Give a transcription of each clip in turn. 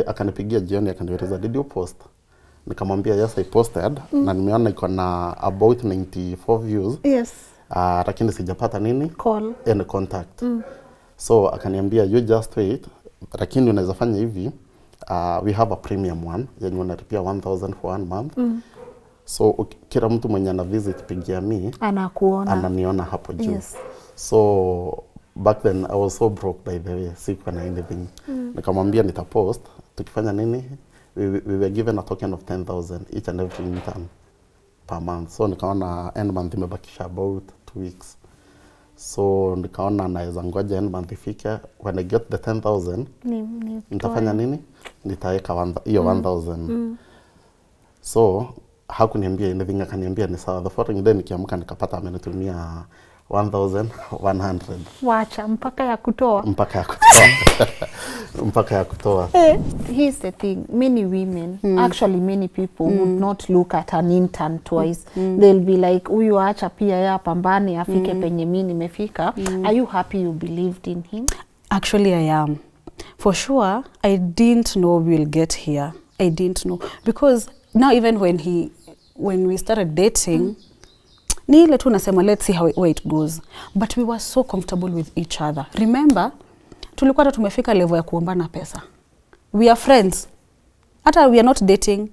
akanipigia jioni akaniuliza did you post? Nikamwambia yes I posted na nimeona iko na about 94 views. Yes. Lakini sijapata nini? Call. And contact. So akaniambia you just wait. Lakini unaweza fanya hivi. We have a premium one. Yani unalipia 1000 for 1 month. So kila mtu mwenye ana visit pigia mi anakuona. Ananiona hapo juu. Yes. So back then I was so broke by the way. Sikuwa na anything. Nikamwambia nitapost. Tukifanya nini? We were given a token of 10,000 each and every intern per month. So nikaona end month imebakisha about 2 weeks. So nikaona naweza ngoja end month ifike. When I get the 10,000 nitafanya nini? Nitaweka hiyo 1,000. So hakuniambia anything, akaniambia ni sawa. The following day nikiamka nikapata amenitumia 1,100. Wacha mpaka ya kutoa. Mpaka ya kutoa. Here's the thing, many women, actually many people would not look at an intern twice. They'll be like, huyu acha pia ya pambane afike penye mimi nimefika. Are you happy you believed in him? Actually I am. For sure, I didn't know we'll get here. I didn't know. Because now even when we started dating, ni ile tu nasema let's see where it goes. But we were so comfortable with each other. Remember, tulikuwa hata tumefika level ya kuombana pesa. We are friends. Hata we are not dating.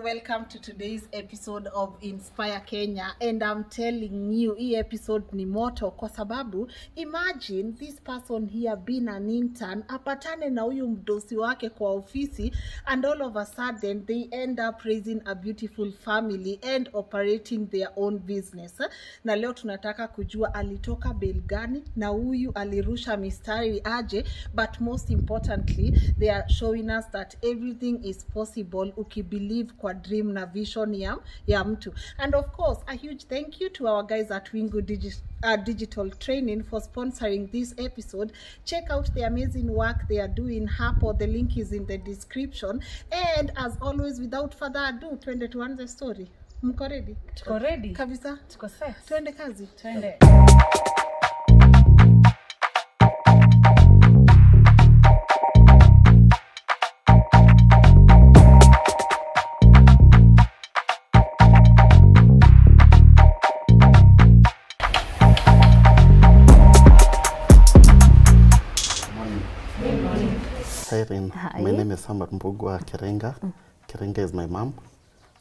Welcome to today's episode of Inspire Kenya, and I'm telling you, hii episode ni moto kwa sababu imagine this person here being an intern, apatane na huyu mdosi wake kwa ofisi, and all of a sudden they end up raising a beautiful family and operating their own business. Na leo tunataka kujua alitoka bel gani na huyu alirusha mistari aje, but most importantly they are showing us that everything is possible ukibelieve kwa dream na vision ya mtu. And of course, a huge thank you to our guys at Wingu Digital Training for sponsoring this episode. Check out the amazing work they are doing hapo. The link is in the description. And as always, without further ado, twende tuanze story. Mko ready? Tuko ready. Kabisa? Tuko set. Twende kazi. Twende. Hi. My name is Samar Mbugua Kerenga. Kerenga is my mom.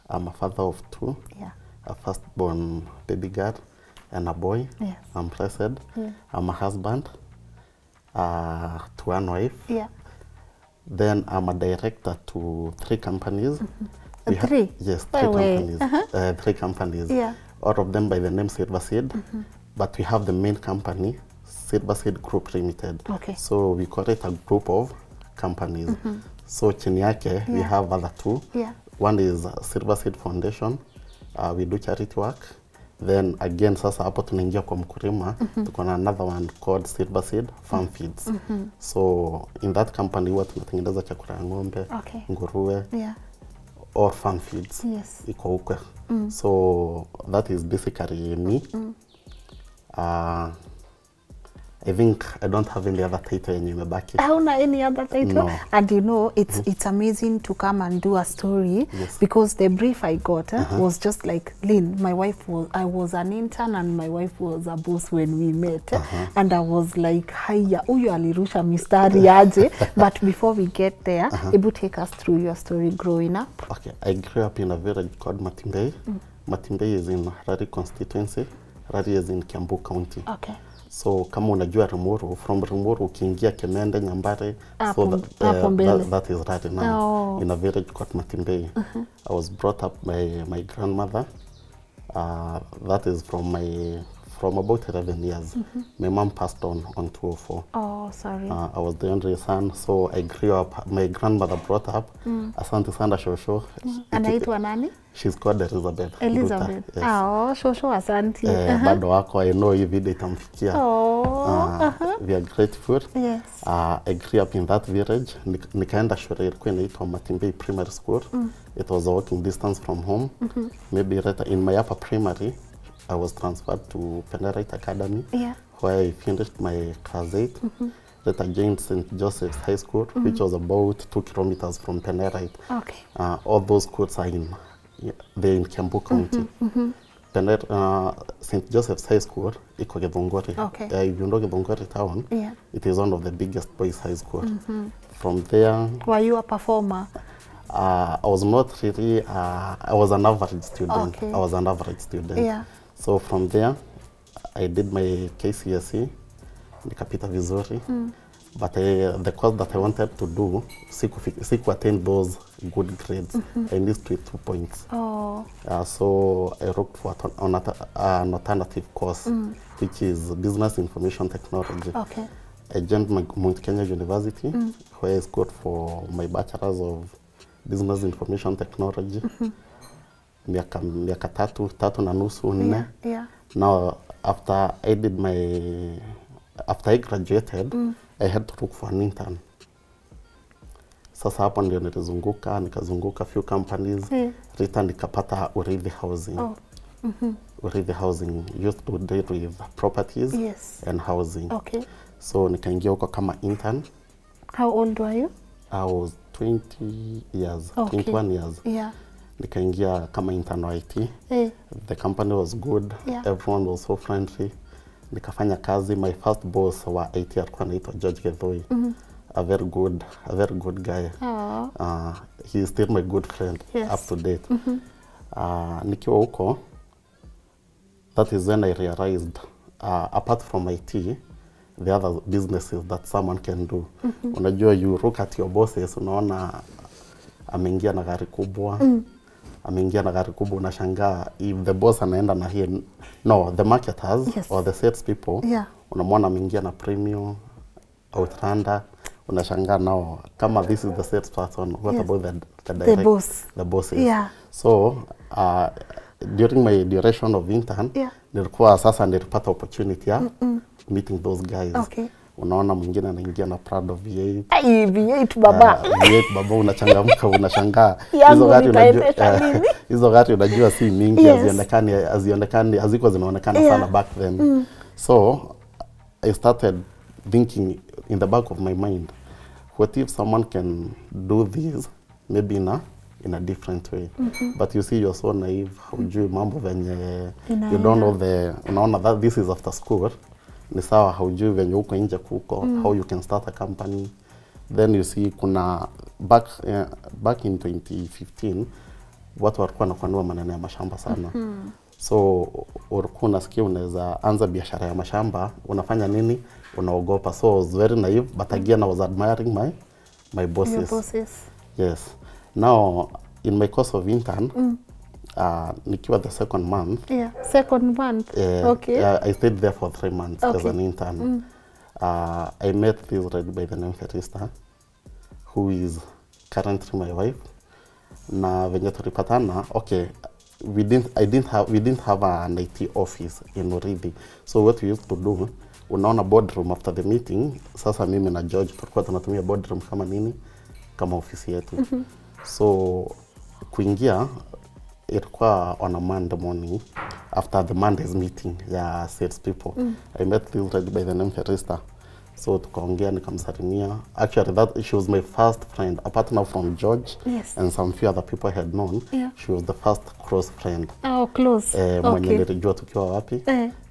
I'm a father of 2. Yeah. A firstborn baby girl and a boy. Yes. I'm blessed. Yeah. I'm a husband to 1 wife. Yeah. Then I'm a director to 3 companies. 3? Yes, 3 companies. 3 companies. Yeah. All of them by the name Silverseed. But we have the main company, Silverseed Group Limited. Okay. So we call it a group of companies. So chini yake we have other 2. Yeah. One is Silverseed Foundation. We do charity work. Then again sasa hapo tunaingia kwa mkulima. Tuko na another one called Silverseed Farm Feeds. So in that company huwa tunatengeneza chakula ya ng'ombe, nguruwe, or farm feeds. Yes. Iko huko. So that is basically me. I think I don't have any other title yenye imebaki. Hauna any other title? No. And you know, it's amazing to come and do a story. Yes. Because the brief I got was just like, Lynn, I was an intern and my wife was a boss when we met. And I was like, haya, huyu alirusha mistari aje. But before we get there, ebu take us through your story growing up. Okay, I grew up in a village called Matimbei. Matimbei is in Rari constituency. Rari is in Kiambu County. Okay. So kama unajua Rimuru, from Rimuru ukiingia Kemende, Nyambare, so that is Rari now, in a village called Matimbei. I was brought up by my grandmother. That is from about 11 years. My mom passed on 204. Oh, sorry. I was the only son, so I grew up. My grandmother brought up. Asante sana Shosho. Anaitwa nani? She's called Elizabeth. Elizabeth. Yes. Oh, Shosho asante. Bado wako, I know hii video itamfikia. We are grateful. Yes. I grew up in that village. Nikaenda shule ilikuwa inaitwa Matimbei Primary School. It was a walking distance from home. Maybe right in my upper primary, I was transferred to Penderite Academy, Yeah. where I finished my class 8. Then I joined St. Joseph's High School, which was about 2 kilometers from Penderite. Okay. All those schools are they're in Kiambu County. St. Joseph's High School, iko Githunguri. Okay. If you know Githunguri town, Yeah. it is one of the biggest boys' high school. From there, Were you a performer? I was not really, I was an average student. Okay. I was an average student. Yeah. So from there, I did my KCSE, nikapita vizuri. But the course that I wanted to do, siku attain those good grades. I missed with 2 points. Oh. So I looked for an alternative course, which is Business Information Technology. Okay. I joined Mount Kenya University, where I scored for my Bachelor's of Business Information Technology. Miaka tatu na nusu nne. Yeah. Now, after I graduated, I had to look for an intern. Sasa hapo ndio nikazunguka few companies. Rita nikapata Urithi Housing. Oh. Urithi Housing used to deal with properties and housing. Okay. So nikaingia huko kama intern. How old were you? I was 20 years, Okay. 21 years. Yeah. Nikaingia kama intern wa IT. The company was good. Yeah. Everyone was so friendly. Nikafanya kazi. My first boss wa IT alikuwa anaitwa George Gethoi. A very good guy. He is still my good friend. Yes. Up to date. Nikiwa huko, that is when I realized, apart from IT, the other businesses that someone can do. Unajua, you look at your bosses, unaona ameingia na gari kubwa. Ameingia na gari kubwa, unashangaa if the boss anaenda na here. No, the marketers or the sales people. Yeah. Unamwona ameingia na Premium, Outlander. Unashangaa nao kama this is the sales person. What about the direct? The bosses. Yeah. So, during my duration of intern, nilikuwa sasa nilipata opportunity ya meeting those guys. Okay. Unaona mwingine anaingia na Prado V8. Ai, V8 baba. V8 baba, unachangamka, unashangaa. Hizo gari unajua si mingi, hazionekani, haziko zinaonekana sana back then. So I started thinking in the back of my mind, what if someone can do this maybe in a different way. But you see, you're so naive, haujui mambo venye, you don't know unaona that this is after school. Ni sawa, haujui venye huko nje kuko, how you can start a company. Then you see kuna back in 2015 watu walikuwa wanakuanua maneno ya mashamba sana. So ulikuwa unasikia unaweza anza biashara ya mashamba, unafanya nini? Unaogopa. So I was very naive, but again I was admiring my bosses. Your bosses. Yes. Now in my course of intern, nikiwa the second month. Yeah, second month. Okay. I stayed there for 3 months as an intern. I met this lady by the name Ferista, who is currently my wife. Na venye tulipatana, okay, we didn't have an IT office in Urithi. So what we used to do, unaona boardroom after the meeting, sasa mimi na George tulikuwa tunatumia boardroom kama nini, kama ofisi yetu. So kuingia ilikuwa on a Monday morning after the Monday's meeting ya sales people. I met this lady by the name Ferista. So tukaongea, nikamsalimia. Actually she was my first friend apart now from George and some few other people I had known. She was the first close friend. Oh, close. Mwenye nilijua tukiwa wapi?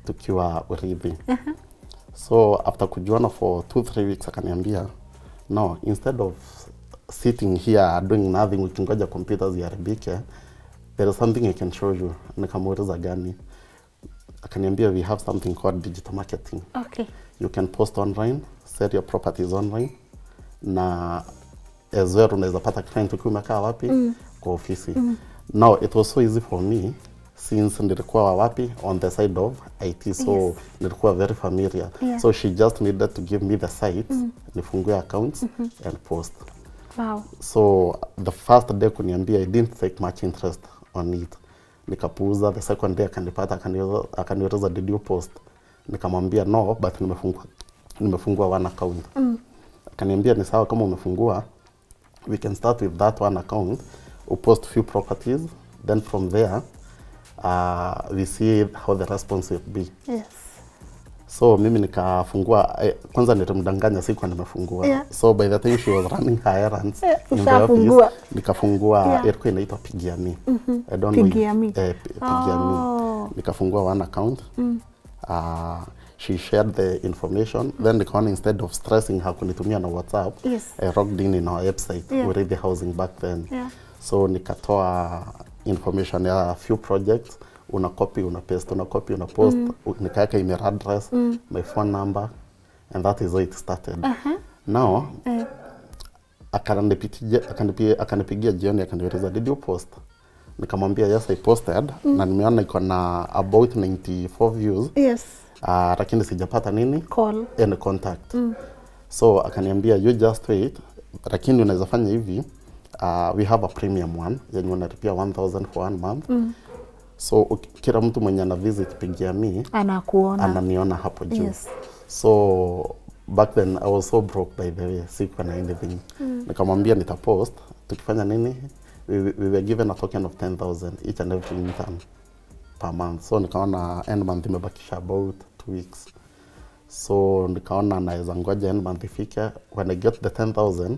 Tukiwa Urithi. So after kujuana for 2-3 weeks akaniambia, no, instead of sitting here doing nothing ukingoja computers ziharibike, there is something I can show you. Nikamuuliza gani? Akaniambia, we have something called digital marketing. Okay. You can post online, sell your properties online, na as well unaweza pata client ukiwa umekaa wapi? Kwa ofisi. Now it was so easy for me since nilikuwa wapi on the side of IT, so nilikuwa very familiar. So she just needed to give me the site, nifungue accounts and post. Wow. So the first day kuniambia, I didn't take much interest on it. Nikapuuza. The second day akanipata, akaniuliza did you post? Nikamwambia no, but nimefungua one account. Akaniambia ni sawa, kama umefungua, we can start with that one account, upost few properties, then from there we see how the response will be. Yes. So mimi nikafungua kwanza nilimdanganya siku nimefungua. Yeah. So by the time she was running her errands in the office, nikafungua ilikuwa inaitwa Pigiami. I don't Pigiami. know. Pigiami. Nikafungua one account. She shared the information. Then nikaona instead of stressing her kunitumia na WhatsApp, Yes. I logged in our website, Yeah. Already Housing back then. Yeah. So nikatoa information ya few projects, una copy, una paste, una copy, una post, nikaweka email address, my phone number, and that is how it started. Now, akanipigia jioni akaniuliza, did you post? Nikamwambia yes, I posted, na nimeona iko na about 94 views. Yes. Lakini sijapata nini? Call. Any contact. So akaniambia you just wait, lakini unaweza fanya hivi, we have a premium one yenye unalipia 1000 for 1 month. So kila mtu mwenye ana visit Pigiami anakuona, ananiona hapo juu. Yes. So back then I was so broke, by the way, sikuwa na anything. Nikamwambia nitapost, tukifanya nini? We were given a token of 10,000 each and every intern per month. So nikaona end month imebakisha about 2 weeks. So nikaona naweza ngoja end month ifike, when I get the 10,000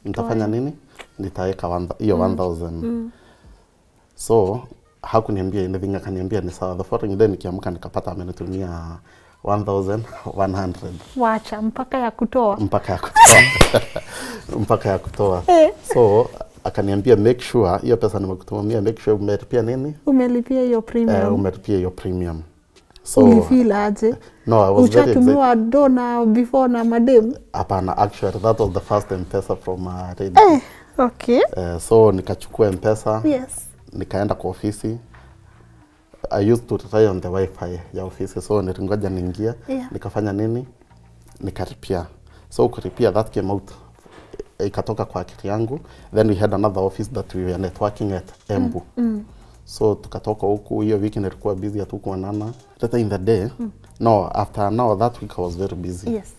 nitafanya nini? Nitaweka hiyo 1,000. So hakuniambia anything, akaniambia ni sawa. The following day nikiamka nikapata amenitumia 1,100. Wacha mpaka ya kutoa. Mpaka ya kutoa. So akaniambia make sure hiyo pesa nimekutumia, make sure umelipia nini? Umelipia hiyo premium. Umelipia hiyo premium. So ulifeel aje? No, I was very excited. Uchatumiwa dona before na madem? Hapana, actually that was the first M-Pesa from Radio. Okay. So nikachukua M-Pesa. Yes. Nikaenda kwa ofisi. I used to try on the wifi ya ofisi, so nilingoja niingia. Nikafanya nini? Nikaripia. So kuripia, that came out, ikatoka kwa akili yangu. Then we had another office that we were networking at Embu. So tukatoka huku, hiyo wiki nilikuwa busy, hatukuonana. Later in the day, no, after now that week I was very busy. Yes.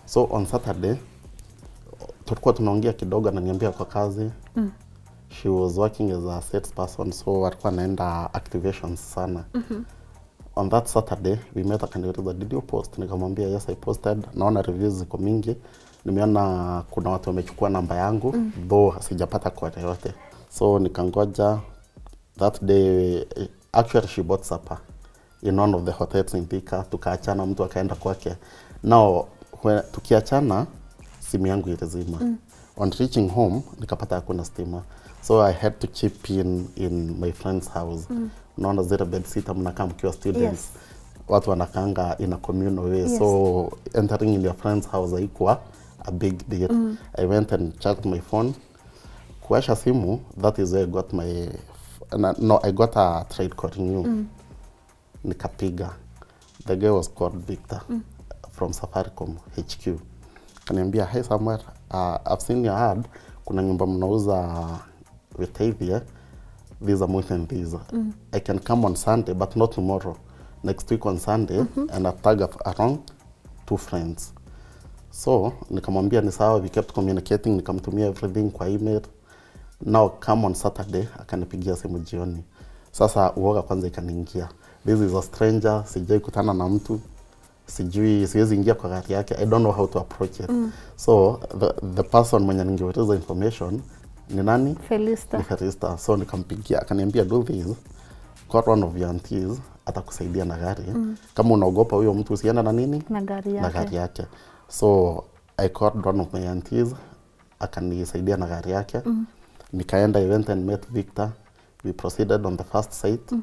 So on Saturday, tulikuwa tunaongea kidogo, ananiambia kwa kazi. She was working as a sales person, so walikuwa naenda activations sana. On that Saturday, we met, akaniuliza, did you post? Nikamwambia yes, I posted. Naona reviews ziko mingi. Nimeona kuna watu wamechukua namba yangu, though sijapata kwa yote. So nikangoja. That day, actually she bought supper in one of the hotels in Thika. Tukaachana, mtu akaenda kwake. Now, tukiachana, simu yangu ilizima. On reaching home, nikapata hakuna stima. So I had to chip in my friend's house. Unaona zile bedsitter mnakaa mkiwa students. Yes. Watu wanakaanga in a communal way. Yes. So entering in your friend's house haikuwa a big deal. I went and checked my phone. Kuwasha simu, that is where I got my... No, I got a trade call renew. Nikapiga. The guy was called Victor from Safaricom HQ. Kaniambia, hey Samuel, I've seen your ad. Kuna nyumba mnauza Wetaithia. These are more than these. I can come on Sunday, but not tomorrow. Next week on Sunday, and I've tagged around 2 friends. So, nikamwambia ni sawa, we kept communicating, nikamtumia everything kwa email. Now, come on Saturday, akanipigia simu jioni. Sasa, uoga kwanza ikaniingia. This is a stranger, sijai kutana na mtu. Siwezi ingia kwa gari yake. I don't know how to approach it. So, the person mwenye ningeuliza information, ni nani? Felista. Ni Felista. So, nikampigia, akaniambia do this. Call one of your aunties, atakusaidia na gari. Kama unaogopa huyo mtu usienda na nini? Na gari yake. Na gari yake. So, I called one of my aunties, akanisaidia na gari yake. Nikaenda, I went and met Victor. We proceeded on the first site.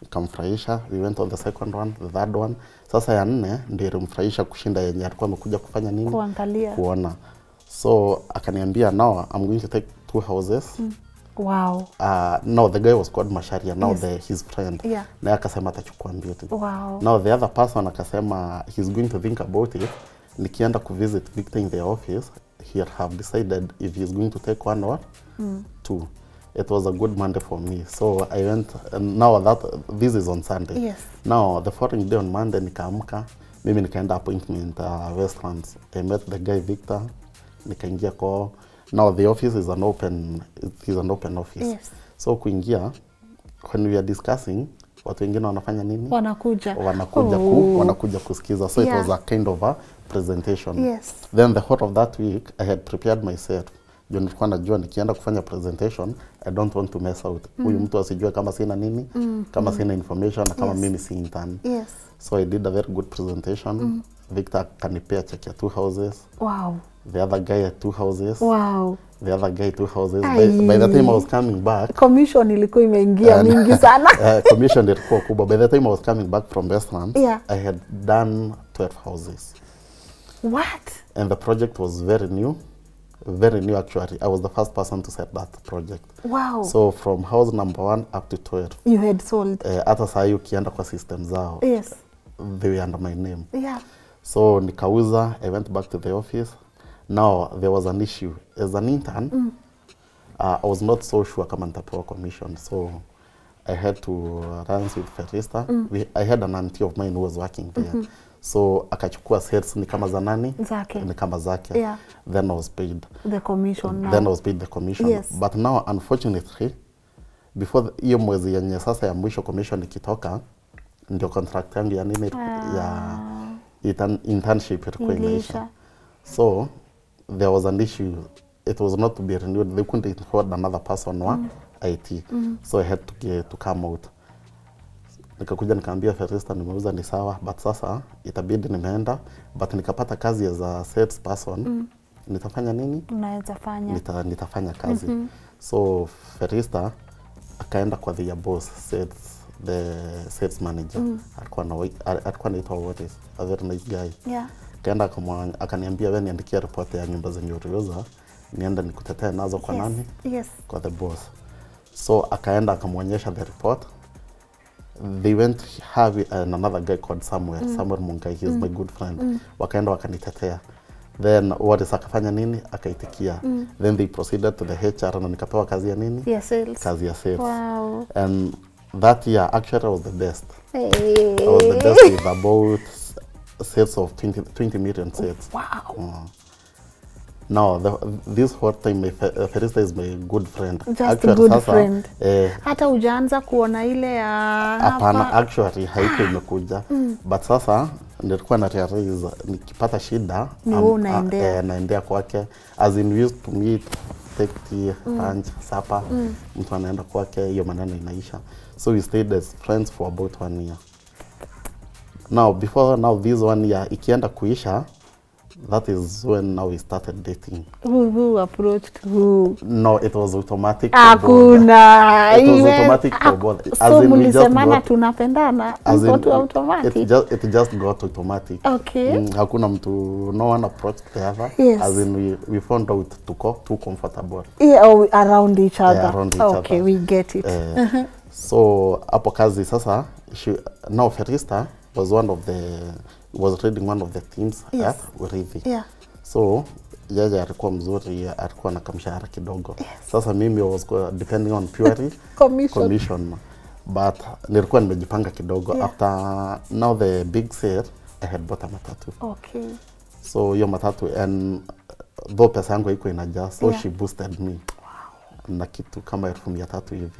Nikamfurahisha. We went on the second one, the third one. Sasa ya 4 ndio ilimfurahisha kushinda yenye alikuwa amekuja kufanya nini? Kuangalia. Kuona. So, akaniambia, now I'm going to take 2 houses. Wow. No, the guy was called Masharia. Now Yes. his friend. Yeah. Na akasema atachukua mbio tu. Wow. Now the other person akasema he's going to think about it. Nikienda kuvisit Victor in the office, he'll have decided if he's going to take 1 or 2. It was a good Monday for me. So I went, and now this is on Sunday. Yes. Now the following day on Monday nikaamka, mimi nikaenda appointment Westlands. I met the guy Victor. Nikaingia kwa. Now the office is an open office. Yes. So kuingia, when we are discussing, watu wengine wanafanya nini? Wanakuja. Wanakuja kusikiza. So it was a kind of a presentation. Yes. Then the whole of that week, I had prepared myself. Ndio nilikuwa najua nikienda kufanya presentation, I don't want to mess out. Huyu mtu asijue kama sina nini, kama sina information, na kama mimi si intern. Yes. So I did a very good presentation. Victor kanipea check ya 2 houses. Wow. The other guy at 2 houses. Wow. The other guy 2 houses. By the time I was coming back, Commission ilikuwa imeingia mingi sana. Commission ilikuwa kubwa. By the time I was coming back from Westlands, I had done 12 houses. What? And the project was very new. Very new actually. I was the first person to set that project. Wow. So from house number 1 up to 12. You had sold. Hata saa hii ukienda kwa system zao. Yes. They were under my name. Yeah. So nikauza, I went back to the office. Now there was an issue. As an intern, I was not so sure kama nitapewa commission. So I had to run with Ferista. I had an auntie of mine who was working there. So akachukua sales ni kama za nani? Zake. Ni kama zake. Yeah. Then I was paid. The commission now. Then I was paid the commission. Yes. But now unfortunately, before hiyo mwezi yenye sasa ya mwisho commission ikitoka, ndio contract yangu ya nini ya internship ilikuwa imeisha. So there was an issue. It was not to be renewed. They couldn't afford another person wa IT. So I had to come out. Nikakuja nikaambia Ferista nimeuza ni sawa, but sasa itabidi nimeenda, but nikapata kazi as a sales person. Nitafanya nini? Unaweza fanya. Nitafanya kazi. So Ferista akaenda kwa the boss, the sales manager. Alikuwa anaitwa Wallace, a very nice guy. Yeah. Kaenda akaniambia wewe niandikia report ya nyumba zenye uliuza, nienda nikutetee nazo kwa nani? Yes. Kwa the boss. So akaenda akamwonyesha the report. They went have another guy called Samuel Mungai, he is my good friend. Wakaenda wakanitetea. Then Wallace akafanya nini? Akaitikia. Then they proceeded to the HR na nikapewa kazi ya nini? Yeah, sales. Kazi ya sales. Wow. And that year actually I was the best. Hey. I was the best with about sales of 20 million sales. Wow. Now, this whole time, Ferista is my good friend. Just actually, a good sasa, friend. Hata ujaanza kuona ile ya hapana, actually haiko imekuja. But sasa nilikuwa na realize nikipata shida naendea kwake. As in we used to meet, take tea, lunch, supper. Mtu anaenda kwake, hiyo maneno inaisha. So we stayed as friends for about 1 year. Now this 1 year ikienda kuisha, that is when now we started dating. Who approached who? No, it was automatic. Hakuna. It was automatic for both. So mlisemana tunapendana, got automatic. It just got automatic. Okay. Hakuna mtu, no one approached the other. Yes. As in we found out too comfortable. Yeah, around each other. Yeah, around each okay, other. we get it. So hapo kazi sasa, now Ferista was reading one of the teams at Urithi. Yeah. So yeye alikuwa mzuri, alikuwa na kamshahara kidogo. Sasa mimi was depending on purely commission. But nilikuwa nimejipanga kidogo. After now the big sale, I had bought a matatu. Okay. So hiyo matatu, and though pesa yangu iko inajaa, so she boosted me. Na kitu kama 300 hivi.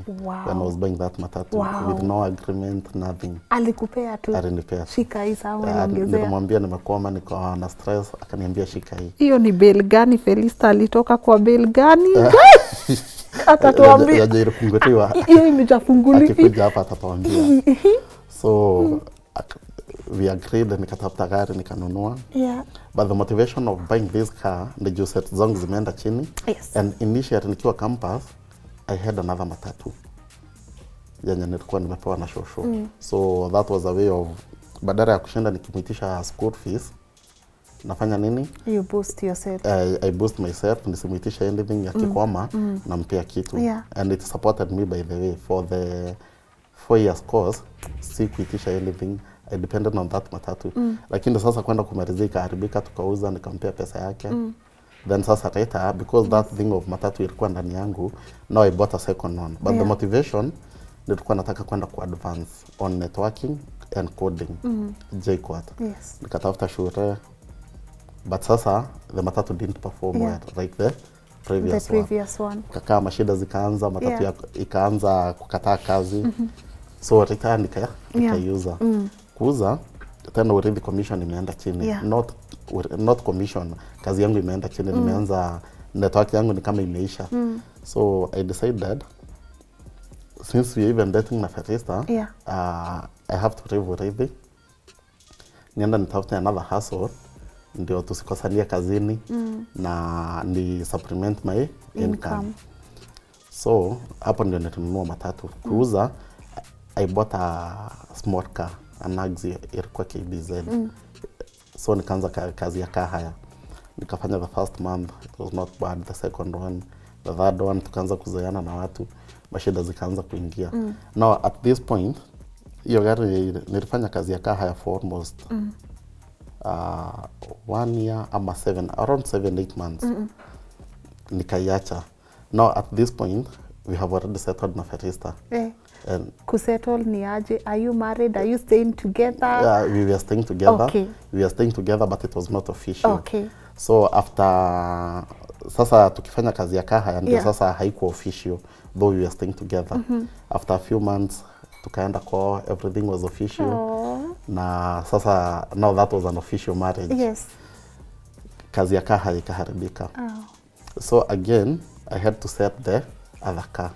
When I was buying that matatu with no agreement, nothing. Alikupea tu. Alinipea. Shika hii sawa ongezea. Nikamwambia nimekwama, niko na stress, akaniambia shika hii. Hiyo ni bail gani? Felista alitoka kwa bail gani? Atatuambia. Yaje ifunguliwa. Hiyo imejafunguliwa. Akikuja hapa atatuambia. So we agreed, nikatafuta gari nikanunua. Yeah. But the motivation of buying this car, the juice zangu zimeenda chini. Yes. And initially nikiwa campus, I had another matatu. Yenye nilikuwa nimepewa na shosho. So that was a way of, badala ya kushinda nikimuitisha school fees, nafanya nini? You boost yourself. I boost myself, nisimuitisha anything ya kikwama, na mpea kitu. Yeah. And it supported me by the way. For the 4 years course, si kuitisha anything. I depended on that matatu. Lakini sasa kwenda kumalizia ikaharibika, tukauza, nikampea pesa yake. Then sasa later, because that thing of matatu ilikuwa ndani yangu, now I bought a second one. But the motivation, nilikuwa nataka kwenda ku advance on networking and coding. JKUAT. Yes. Nikatafuta shule. But sasa, the matatu didn't perform well. Like previous one. Kakaa mashida zikaanza, matatu ikaanza kukataa kazi. So return nikaiuza. Kuuza tena already commission imeenda chini. Not commission, kazi yangu imeenda chini. Nimeanza network yangu ni kama imeisha. So I decided, since we even dating na Ferista, I have to leave already. Nienda nitafute another hustle ndio tusikosania kazini na ni supplement my income. So hapo ndio nilinunua matatu. Kuuza, I bought a small car, an Axi, ilikuwa KBZ. So nikaanza kazi ya car hire. Nikafanya the first month, it was not bad. The second one, the third one, tukaanza kuzoeana na watu, mashida zikaanza kuingia. Now at this point, hiyo gari nilifanya kazi ya car hire for almost 1 year ama around 7-8 months. Nikaiacha. Now at this point, we have already settled na Ferista. And kusettle ni aje? Are you married? Are you staying together? Yeah, we were staying together. Okay. We were staying together, but it was not official. Okay. So after sasa tukifanya kazi ya kaha ndio sasa haikuwa official, though we were staying together. After a few months tukaenda kwa everything was official. Na sasa now that was an official marriage. Yes. Kazi ya kaha ikaharibika. So again I had to set the other car.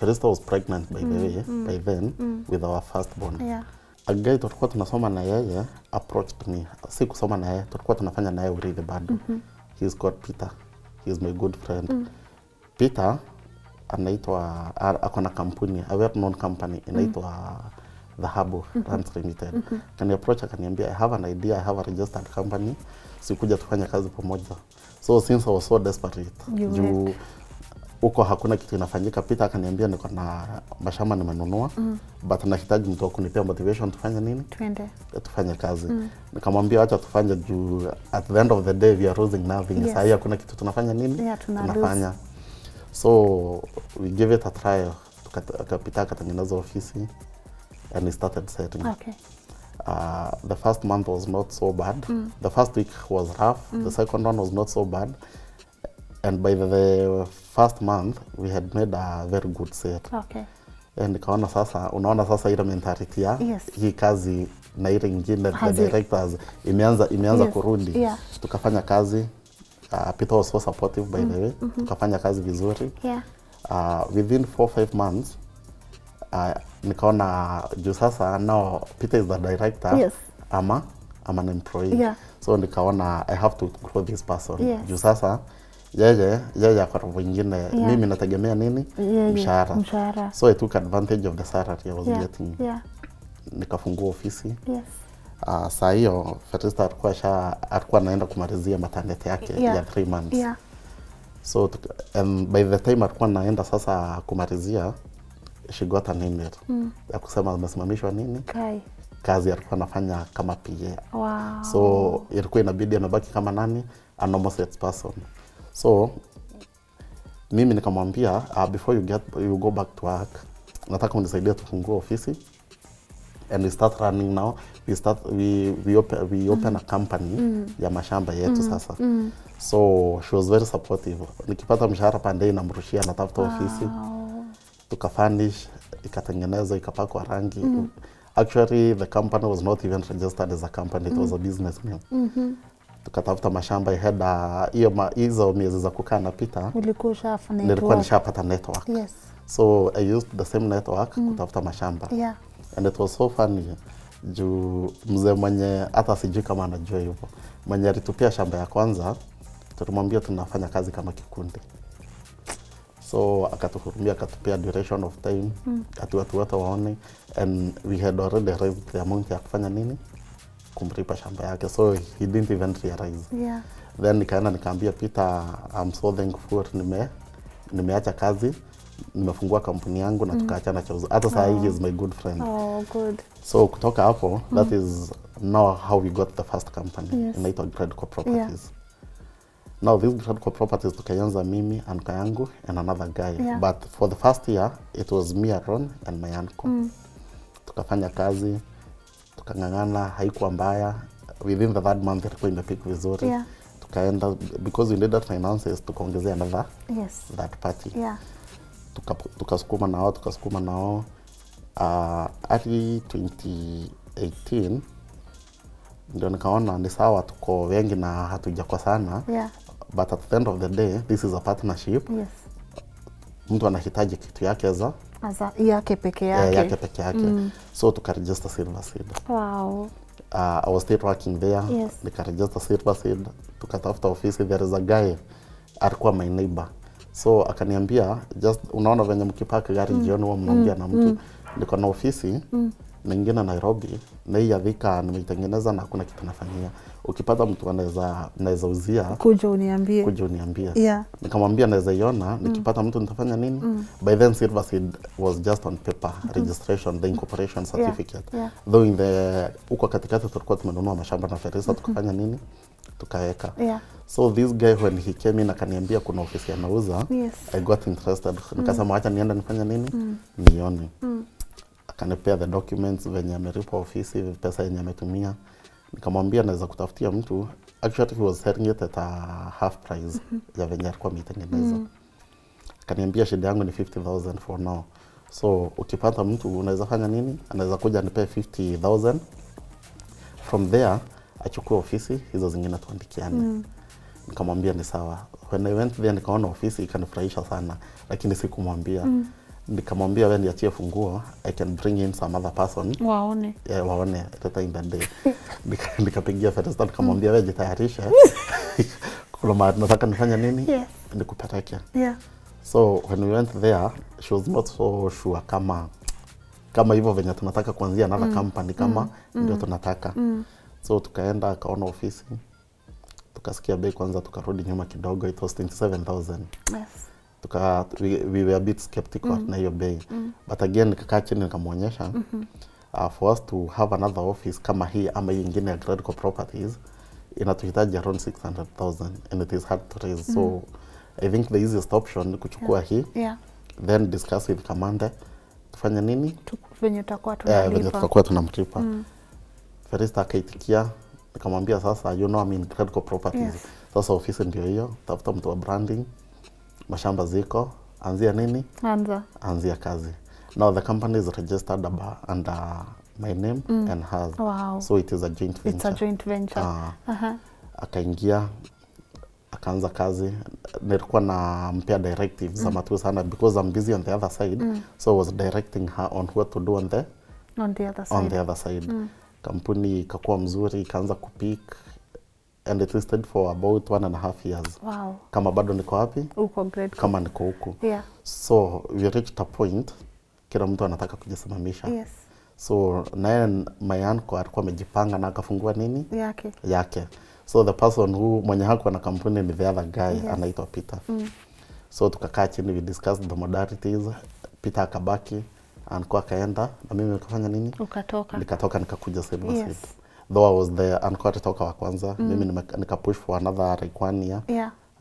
Ferista was pregnant by the way, by then, with our firstborn. A guy tulikuwa tunasoma na yeye approached me. Si kusoma na yeye, tulikuwa tunafanya na yeye urithi bado. He's called Peter. He's my good friend. Peter anaitwa ako na kampuni, a well-known company inaitwa The Hub Runs Limited. Kani approach akaniambia, I have an idea, I have a registered company. Sikuja tufanya kazi pamoja. So since I was so desperate, uko hakuna kitu inafanyika, Peter akaniambia niko na mashamba nimenunua, but nahitaji mtu kunipea motivation tufanye nini? Tufanye kazi. Nikamwambia acha tufanye juu at the end of the day we are losing nothing. Sasa hakuna kitu tunafanya nini? Tunafanya. So we gave it a trial. Tukapita katengeneza ofisi and we started setting. Okay. The first month was not so bad. The first week was rough. The second one was not so bad. And by the first month, we had made a very good set. Okay. And nikaona sasa, unaona sasa ile mentality ya hii kazi na ile ingine the directors imeanza kurudi. Tukafanya kazi. Peter was so supportive by the way. Tukafanya kazi vizuri. Within 4-5 months, nikaona juu sasa now Peter is the director. I'm an employee. So nikaona I have to grow this person. Juu sasa yeye kwa wengine mimi nategemea nini? Mshahara. So I took advantage of the salary I was getting. Nikafungua ofisi. Saa hiyo Ferista alikuwa anaenda kumalizia maternity yake ya 3 months. So and by the time alikuwa anaenda sasa kumalizia, she got an email ya kusema amesimamishwa nini? Kazi alikuwa anafanya kama PA. So ilikuwa inabidi amebaki kama nani? A normal sex person. So mimi nikamwambia before you go back to work, nataka unisaidie tufungue ofisi and we start running now. We open a company ya mashamba yetu sasa. So she was very supportive. Nikipata mshahara pande namrushia natafuta ofisi. Tukafurnish, ikatengenezwa, ikapakwa rangi. Actually the company was not even registered as a company, it was a business name. Tukatafuta mashamba, hizo miezi za kukaa na Peter nilikuwa nishapata network. So I used the same network kutafuta mashamba. And it was so funny juu mzee mwenye hata sijui kama anajua hivyo, mwenye alitupia shamba ya kwanza tulimwambia tunafanya kazi kama kikundi. So akatuhurumia, akatupia duration of time ati watu wote waone, and we had already raised the amount ya kufanya nini? Kumlipa shamba yake. So he didn't even realize. Then nikaenda nikaambia Peter, I'm so thankful nimeacha kazi, nimefungua kampuni yangu na tukaachana cha uzo. Hata saa hii is my good friend. Good. So kutoka hapo, that is now how we got the first company. Inaitwa Gradco Properties. Now this Gradco Properties tukaanza mimi, anka yangu and another guy. But for the first year, it was me alone and my uncle. Tukafanya kazi, tukangangana, haikuwa mbaya. Within the third month ilikuwa imepick vizuri. tukaenda because we needed finances tukaongezea another that party. Tukasukuma nao hadi 2018 ndio nikaona ni sawa tuko wengi na hatujakosana. But at the end of the day this is a partnership. Mtu anahitaji kitu yake yake peke yake. So tukaregister Silver Seed. Wow. I was still working there. Nikaregister Silver Seed. Tukatafuta ofisi. There is a guy alikuwa my neighbor. So akaniambia just unaona venye mkipaka gari jioni huwa mnaongea na mtu. Niko na ofisi na ingine Nairobi na hii ya Thika nimeitengeneza na hakuna kitu nafanyia. Ukipata mtu anaweza uzia kuja uniambie. Nikamwambia naweza iona nikipata mtu nitafanya nini. By then Silver Seed was just on paper registration, the incorporation certificate. Though in the uko katikati tulikuwa tumenunua mashamba na Ferisa tukafanya nini tukaweka. So this guy when he came in akaniambia kuna ofisi anauza. I got interested. Nikasema acha nienda nifanya nini nione. Akanipea the documents venye amelipa ofisi, pesa yenye ametumia. Nikamwambia naweza kutafutia mtu. Actually he was selling it at a half price ya venye alikuwa ametengeneza. Akaniambia shida yangu ni 50,000 for now. So ukipata mtu unaweza fanya nini? Anaweza kuja anipe 50,000. From there achukue ofisi hizo zingine tuandikiane. Nikamwambia ni sawa. When I went there nikaona ofisi ikanifurahisha sana lakini sikumwambia. Nikamwambia wewe niachie funguo, I can bring in some other person. Waone later in the day. Nikapigia Ferista nikamwambia wewe jitayarishe. Kuna mahali nataka nifanya nini? Nikupeleke. So when we went there, she was not so sure kama hivyo venye tunataka kuanzia another company kama ndio tunataka. So tukaenda akaona ofisi. Tukasikia bei kwanza tukarudi nyuma kidogo, it was 27,000. We were a bit skeptical na hiyo bei. But again nikakaa chini nikamwonyesha for us to have another office kama hii ama hii nyingine ya Gradco Properties inatuhitaji around 600,000 and it is hard to raise. So I think the easiest option ni kuchukua hii. Then discuss with Kamande tufanye nini? Venye tutakuwa tunamlipa. Ferista akaitikia. Nikamwambia sasa you know I'm in Gradco Properties. Sasa ofisi ndio hiyo, tafuta mtu wa branding. Mashamba ziko, anzia nini? Anzia kazi. Now the company is registered under my name and hers. So it is a joint venture. It's a joint venture. Akaingia, akaanza kazi. Nilikuwa na mpea directives za matu sana because I'm busy on the other side. So I was directing her on what to do on the other side. Kampuni ikakuwa mzuri, ikaanza kupik. And it listed for about 1.5 years. Kama bado niko wapi? Uko Gradco. Kama niko huku. So we reached a point kila mtu anataka kujisimamisha. So naye my uncle alikuwa amejipanga na akafungua nini? Yake. So the person who mwenye hakuwa na kampuni ni the other guy anaitwa Peter. So tukakaa chini we discussed the modalities. Peter akabaki, uncle akaenda na mimi nikafanya nini? Nikatoka nikakuja Silver Seed. Though I was the uncle toka wa kwanza, mimi nikapush for another like 1 year.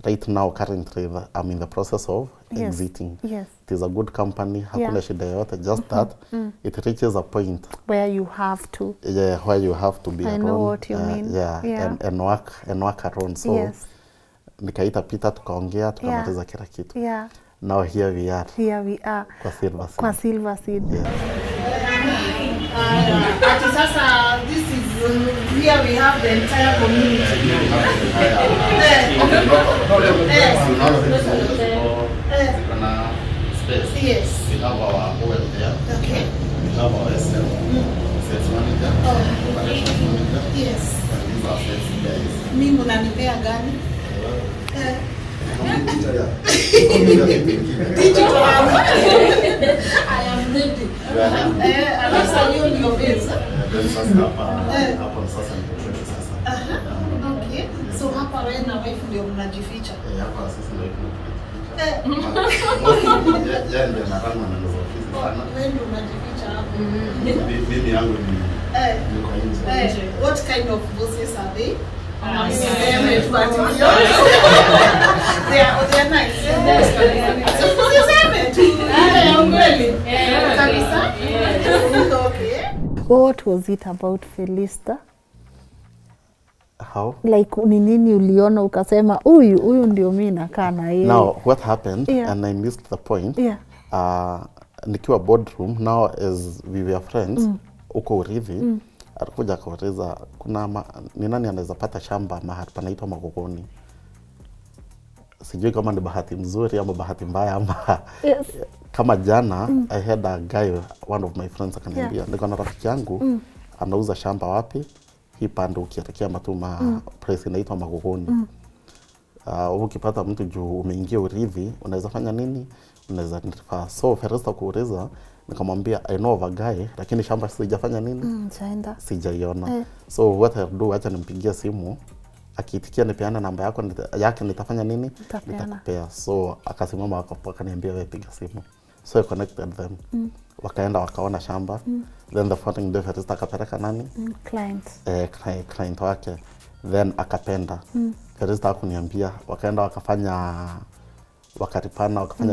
Right now currently I'm in the process of exiting. It is a good company, hakuna shida yoyote, just that it reaches a point where you have to where you have to be I know what you mean. And work around. So nikaita Peter tukaongea tukamaliza kila kitu. Now here we are kwa Silver Seed. Ati sasa this is here we have the entire community. Yes. We have our OL there. Okay. We have our SM, sales manager, operations manager. Yes. And these are sales guys. Mimi unanipea gani? I am ready. Alasa hiyo ndio pesa. Hapo sasa ni sasa. Okay. So hapa wewe na wife ndio mnajificha. Hapa sisi ndio tunajificha. Ndio nataka na ndio ofisi sana. Wewe ndio unajificha hapo. Mimi yangu ni niko nje. What kind of bosses are they? They're nice. What was it about Felista How? Like ni nini uliona ukasema huyu ndio mimi nakaa na yeye? Now, what happened, Yeah. and I missed the point, Yeah. nikiwa boardroom, now as we were friends, uko Urithi, alikuja akauliza, ni nani anaweza pata shamba mahali panaitwa Magogoni? Sijui kama ni bahati mzuri ama bahati mbaya ama Yes. kama jana I had a guy, one of my friends akaniambia, niko na rafiki yangu anauza shamba wapi? Hii pande ukielekea Matuma, place inaitwa Magogoni. Ukipata mtu juu umeingia Urithi, unaweza fanya nini? Unaweza nifaa. So Feresta kuuliza, nikamwambia I know of a guy, lakini shamba sijafanya nini? Sijaiona. So what I'll do, acha nimpigie simu, akiitikia nipeane namba yake nitafanya nini? Nitakupea. So akasimama akaniambia wewe piga simu. So I connected them. Wakaenda wakaona shamba. Then the following day Feresta akapeleka nani? Client wake. Then akapenda. Feresta hakuniambia. Wakaenda wakafanya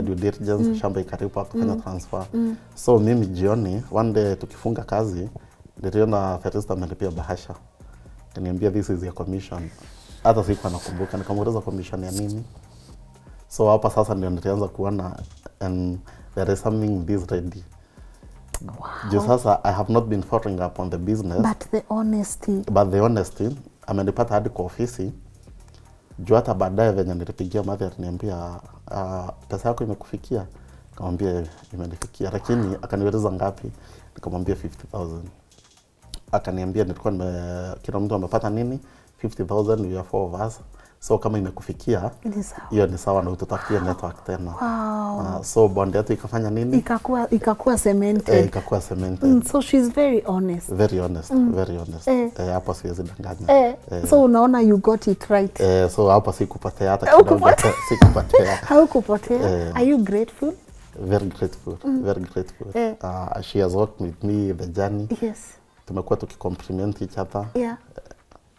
due diligence, shamba ikaripwa, wakafanya transfer. So mimi jioni, one day tukifunga kazi, niliona Feresta amenipia bahasha. Kaniambia this is your commission. Hata sikuwa nakumbuka, nikamuuliza commission ya nini. So hapa sasa ndio nilianza kuona and there is something this ready. Wow. Just sasa I have not been following up on the business. But the honesty, amenipata hadi kwa ofisi. Juu hata baadaye venye nilipigia Mathi aliniambia pesa yako imekufikia? Nikamwambia imenifikia, lakini akaniuliza ngapi? Nikamwambia 50,000. Akaniambia nilikuwa kila mtu amepata nini? 50,000, we are 4 of us. So kama imekufikia, hiyo ni sawa na utatafutie network tena. Wow. So bond yetu ikafanya nini? Ikakuwa cemented. Ikakuwa cemented. So she's very honest. Very honest, very honest. Hapo siwezi danganya. So unaona you got it right. So hapo sikupotea hata kidogo. Sikupotea. Haukupotea. Are you grateful? Very grateful. Very grateful. She has worked with me the journey. Yes. Tumekuwa tukicompliment each other. Yeah.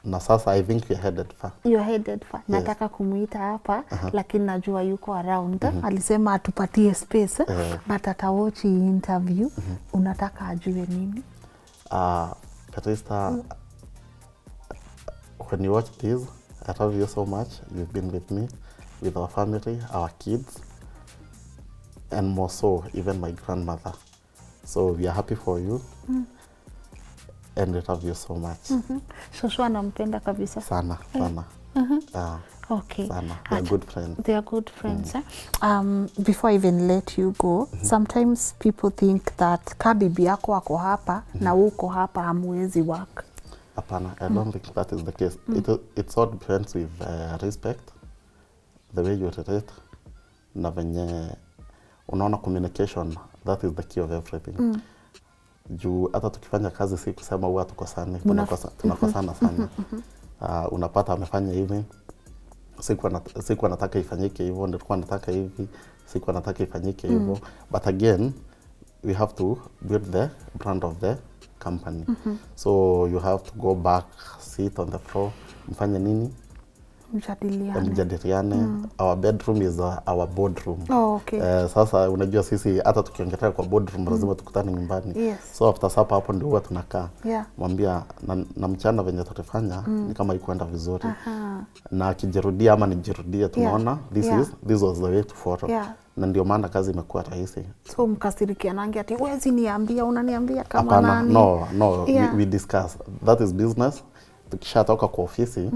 Na sasa I think you're headed far. You're headed far. Yes. Nataka kumuita hapa, lakini najua yuko around. Alisema atupatie space, but atawatch hii interview. Unataka ajue nini? Feresta, when you watch this, I love you so much. You've been with me, with our family, our kids, and more so, even my grandmother. So we are happy for you. And we love you so much. Shoshu anampenda kabisa. Sana. Okay. Sana. They are good friends. They are good friends. Before I even let you go, sometimes people think that kabibi yako ako hapa na uko hapa hamwezi work. Hapana, I don't think that is the case. It all depends with respect, the way you relate, na venye unaona communication, that is the key of everything. Juu hata tukifanya kazi si kusema huwa tukosane, tunakosana sana. Unapata amefanya hivi, sikuwa nataka ifanyike hivyo, nilikuwa nataka hivi, sikuwa nataka ifanyike hivyo. But again, we have to build the brand of the company. So you have to go back, sit on the floor, mfanye nini? Mjadiliane. Our bedroom is our boardroom. Okay. Sasa unajua sisi hata tukiongelea kwa boardroom lazima tukutane nyumbani. Yes. So after supper hapo ndio huwa tunakaa. Mwambia na mchana venye tutafanya ni kama ikuenda vizuri. Na akijirudia ama nijirudie tunaona this was the way to follow. Na ndio maana kazi imekuwa rahisi. So mkasirikianange ati wezi niambia, unaniambia kama nani? No, we discuss. That is business. Tukishatoka kwa ofisi,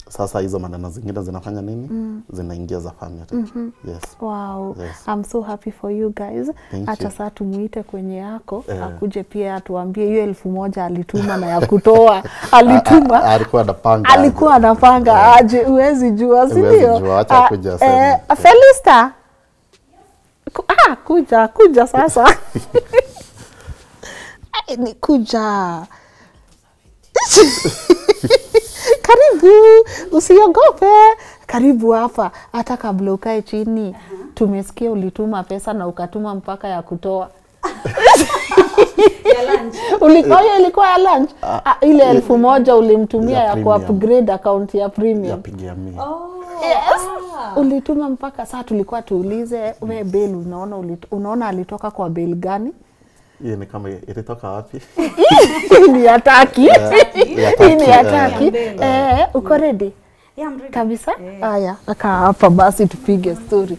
sasa hizo maneno zingine zinafanya nini? Zinaingia za family. Yes. Wow. Yes. I'm so happy for you guys. Acha saa tumuite kwenye yako, akuje pia atuambie hiyo 1,000 alituma na ya kutoa. Alituma. Alikuwa anapanga aje, uwezi jua, si ndio? Uwezi jua, acha kuja sasa. Felista. Kuja sasa. Ni kuja. Karibu, usiogope. Karibu hapa. Hata kabla ukae chini, tumesikia ulituma pesa na ukatuma mpaka ya kutoa. Ya lunch. Ilikuwa ya lunch. Ile 1,000 ulimtumia ya ku-upgrade account ya premium. Ya pigia mimi. Yes. Ulituma mpaka saa tulikuwa tuulize, wewe bail unaona alitoka kwa bail gani? Hii ni kama ilitoka wapi? Ni hataki. Ni hataki. Uko ready? Yeah, I'm ready. Kabisa? Haya, kaa hapa basi tupige story.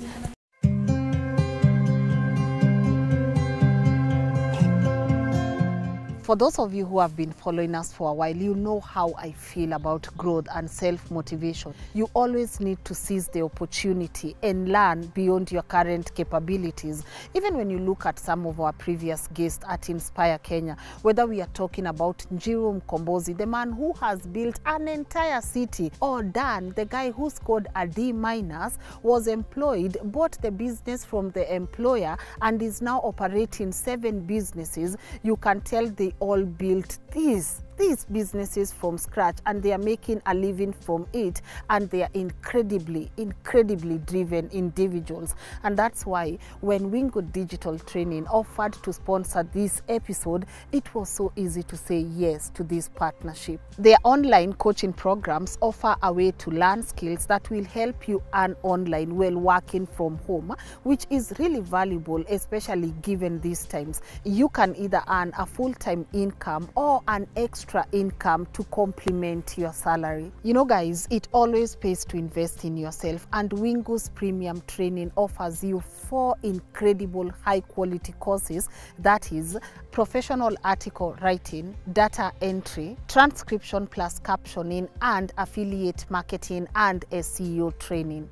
For those of you who have been following us for a while, you know how I feel about growth and self-motivation. You always need to seize the opportunity and learn beyond your current capabilities. Even when you look at some of our previous guests at Inspire Kenya, whether we are talking about Njiru Mkombozi, the man who has built an entire city, or Dan, the guy who scored a D-, was employed, bought the business from the employer, and is now operating 7 businesses, you can tell they all built these businesses from scratch, and they are making a living from it, and they are incredibly driven individuals. And that's why when Wingwood Digital Training offered to sponsor this episode, it was so easy to say yes to this partnership. Their online coaching programs offer a way to learn skills that will help you earn online while working from home, which is really valuable, especially given these times. You can either earn a full-time income or an extra income to complement your salary. You know, guys, it always pays to invest in yourself, and Wingwood's premium training offers you 4 incredible high-quality courses. That is professional article writing, data entry, transcription plus captioning, and affiliate marketing and SEO training.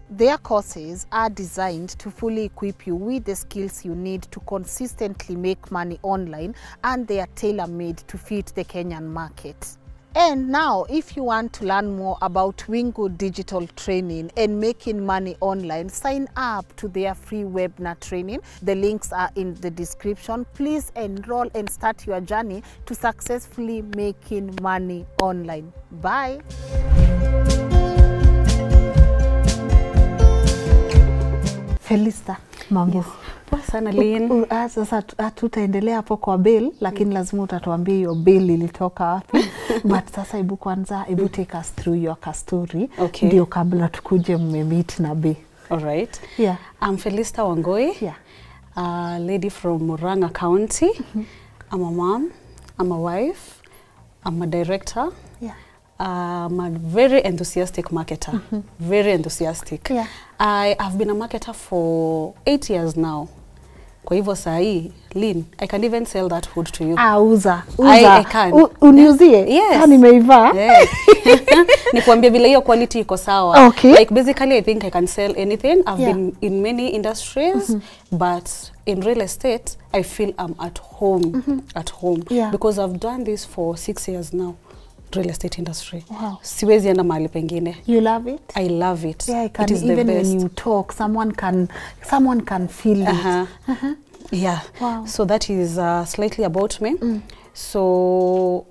Their courses are designed to fully equip you with the skills you need to consistently make money online, and they are tailor-made to fit the Kenyan market. And now, if you want to learn more about Wingwood Digital Training and making money online, sign up to their free webinar training. The links are in the description. Please enroll and start your journey to successfully making money online. Bye. Felista, mambo. Yes. Poa sana Lynn. Sasa tutaendelea hapo kwa bill, lakini lazima utatuambia hiyo bill ilitoka wapi. But sasa hebu kwanza, hebu take us through your story. Okay. Ndio kabla tukuje mmemeet na B. All right. Yeah. I'm Felista Wangoi. Yeah. A lady from Murang'a County. I'm a mom, I'm a wife, I'm a director. Yeah. I'm a very enthusiastic marketer. Very enthusiastic. Yeah. I have been a marketer for 8 years now. Kwa hivyo sahi, Lynn, I can even sell that food to you. Uza. I can. Uniuzie? Yes. Nimeiva? Yes. Nikuambia vile hiyo quality iko sawa. Okay. Like basically I think I can sell anything. I've been in many industries, but in real estate I feel I'm at home. At home. Yeah. Because I've done this for 6 years now. Real estate industry. Wow. Siwezi enda mahali pengine. You love it? I love it. Yeah, I can. It is Even the best. when you talk, someone can feel it. Yeah. Wow. So that is slightly about me. So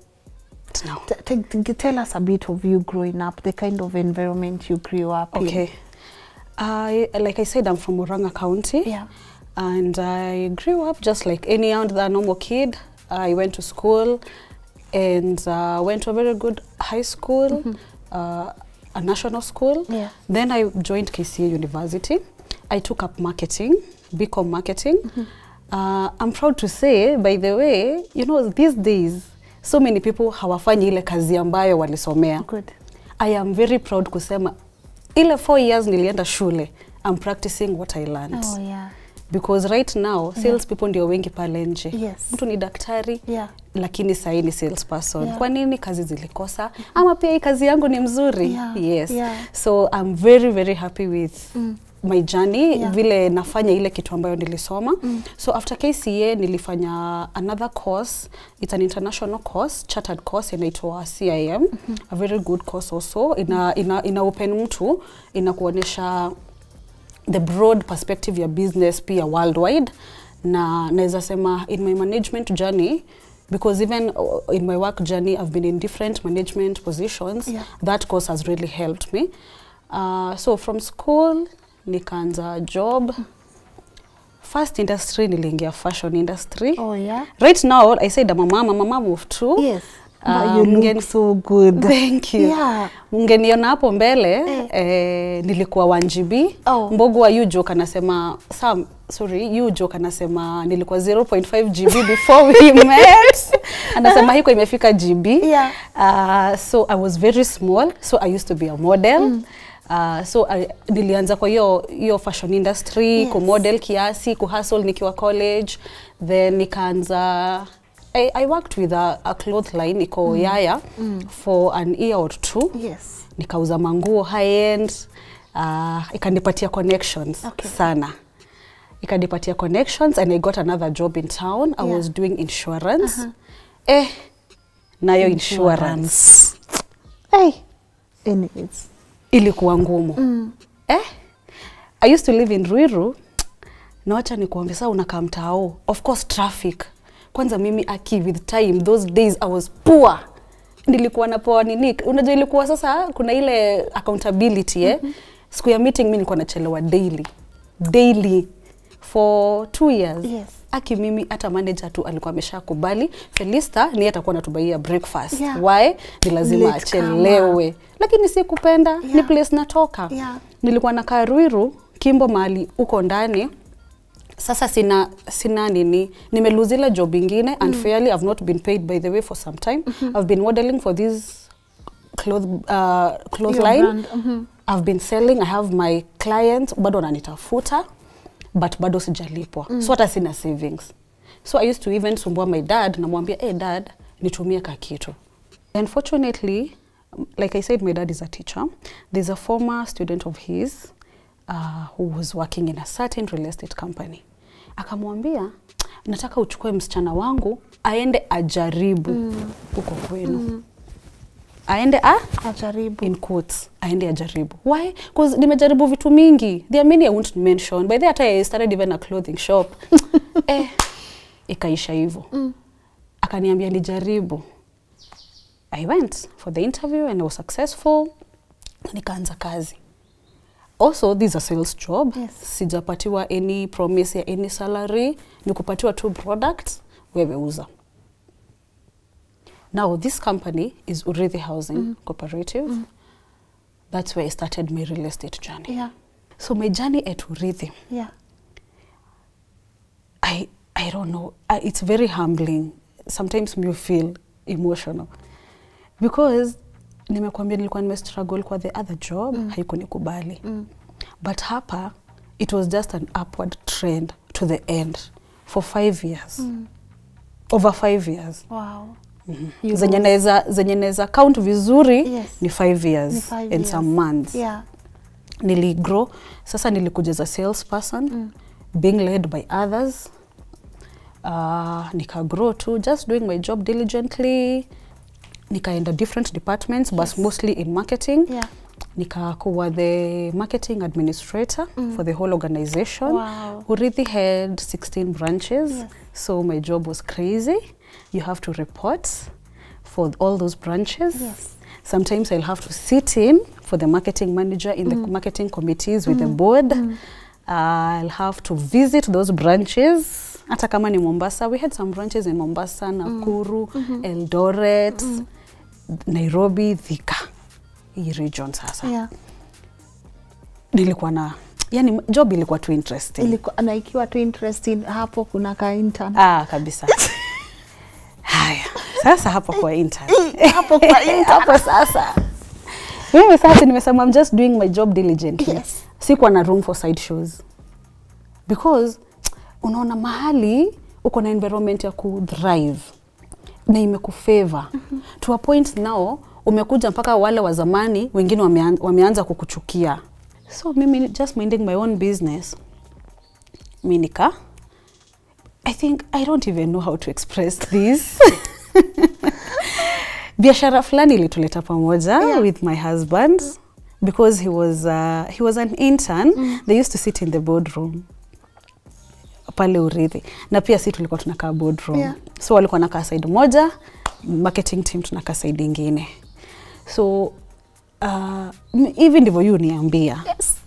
now. Tell us a bit of you growing up, the kind of environment you grew up in. Okay. Like I said, I'm from Murang'a County. Yeah. And I grew up just like any other normal kid. I went to school and went to a very good high school, a national school. Yeah. Then I joined KCA University. I took up marketing, BCom marketing. I'm proud to say, by the way, you know, these days, so many people hawafanyi ile kazi ambayo walisomea. Good. I am very proud kusema, ile 4 years nilienda shule, I'm practicing what I learned. Oh, yeah. Because right now, sales people ndio wengi pale nje. Yes. Mtu ni daktari, lakini sahi ni salesperson. Kwa nini kazi zilikosa? Ama pia hii kazi yangu ni mzuri. Yes. So I'm very, very happy with my journey, vile nafanya ile kitu ambayo nilisoma. So after KCA nilifanya another course. It's an international course, chartered course, inaitwa CIM. A very good course also. Ina open mtu, inakuonesha the broad perspective ya business pia worldwide. Na naweza sema in my management journey, because even in my work journey I've been in different management positions. That course has really helped me. So from school nikaanza job. First industry niliingia fashion industry. Oh yeah. Right now I said I'm a mom of 2. Yes. But you look so good. Thank you. Yeah. Mngeniona hapo mbele nilikuwa 1GB. Oh. Mbogo wa Ujoke anasema Ujoke anasema nilikuwa 0.5 GB before we met. Anasema hiko imefika GB. Yeah. So I was very small, so I used to be a model. So nilianza kwa hiyo fashion industry, Yes. ku model kiasi, ku hustle nikiwa college, then nikaanza I worked with a cloth line iko Yaya for an year or two. Yes. Nikauza manguo high end, ikanipatia connections sana. Ikanipatia connections and I got another job in town. I was doing insurance. Nayo insurance. Anyways. Ilikuwa ngumu. I used to live in Ruiru. Na wacha nikuambia sasa unakaa mtaao. Of course traffic. Kwanza mimi with time, those days I was poor. Nilikuwa napoa nini. Unajua ilikuwa sasa kuna ile accountability Siku ya meeting mimi nilikuwa nachelewa daily for 2 years. Yes. Mimi hata manager tu alikuwa ameshakubali Felista ni atakuwa anatubaia breakfast. Yeah. Why? Ni lazima Late achelewe. Lakini sikupenda, ni place natoka. Yeah. Nilikuwa nakaa Ruiru, Kimbo mahali uko ndani. Sasa sina nini, nimeluzile job ingine unfairly. I've not been paid by the way for some time. I've been modeling for this cloth line. I've been selling, I have my clients, bado wananitafuta, but bado sijalipwa. So hata sina savings. So I used to even sumbua my dad, namwambia, hey dad, nitumie kakitu. Unfortunately, like I said, my dad is a teacher. There's a former student of his who was working in a certain real estate company. Akamwambia, nataka uchukue msichana wangu, aende ajaribu huko kwenu. Aende ajaribu. In quotes, aende ajaribu. Why? Because nimejaribu vitu mingi. There are many I won't mention. By the time I started even a clothing shop. Ikaisha hivyo. Akaniambia nijaribu. I went for the interview and I was successful. Nikaanza kazi. Also, this is a sales job. Yes. Sijapatiwa any promise ya any salary. Nikupatiwa 2 products, wewe uza. Now, this company is Urithi Housing Cooperative. That's where I started my real estate journey. Yeah. So my journey at Urithi, Yeah. I don't know. It's very humbling. Sometimes you feel emotional. Because nimekuambia nilikuwa nimestruggle kwa the other job, haikunikubali. But hapa, it was just an upward trend to the end for 5 years. Over 5 years. Wow. Zenye naweza count vizuri ni 5 years Ni 5 and years. some months. Yeah. Niligrow. Sasa nilikuja as a salesperson, being led by others. Nika grow too, just doing my job diligently. Nikaenda different departments, but mostly in marketing. Yeah. Nikakuwa the marketing administrator for the whole organization. Wow. Urithi had 16 branches. Yes. So my job was crazy. You have to report for all those branches. Yes. Sometimes I'll have to sit in for the marketing manager in the marketing committees with the board. I'll have to visit those branches. Hata kama ni Mombasa, we had some branches in Mombasa, Nakuru, Eldoret, Nairobi, Thika. Hii region sasa. Yeah. Nilikuwa na, yani job ilikuwa too interesting. Na ikiwa too interesting, hapo kuna ka intern. Kabisa. Haya, sasa hapo kwa intern. Hapo kwa intern. Hapo sasa. Mimi sasa nimesema I'm just doing my job diligently. Yes. Sikuwa na room for side shows. Because unaona mahali uko na environment ya ku thrive na imekufavor. To a point now umekuja mpaka wale wa zamani wengine wameanza kukuchukia. So mimi just minding my own business. Minika, I think I don't even know how to express this. Biashara fulani ilituleta pamoja with my husband because he was an intern. They used to sit in the boardroom pale Urithi. Na pia sisi tulikuwa tunakaa boardroom. Yeah. So walikuwa nakaa side moja, marketing team tunakaa side ingine. So even ndivyo you niambia. Yes.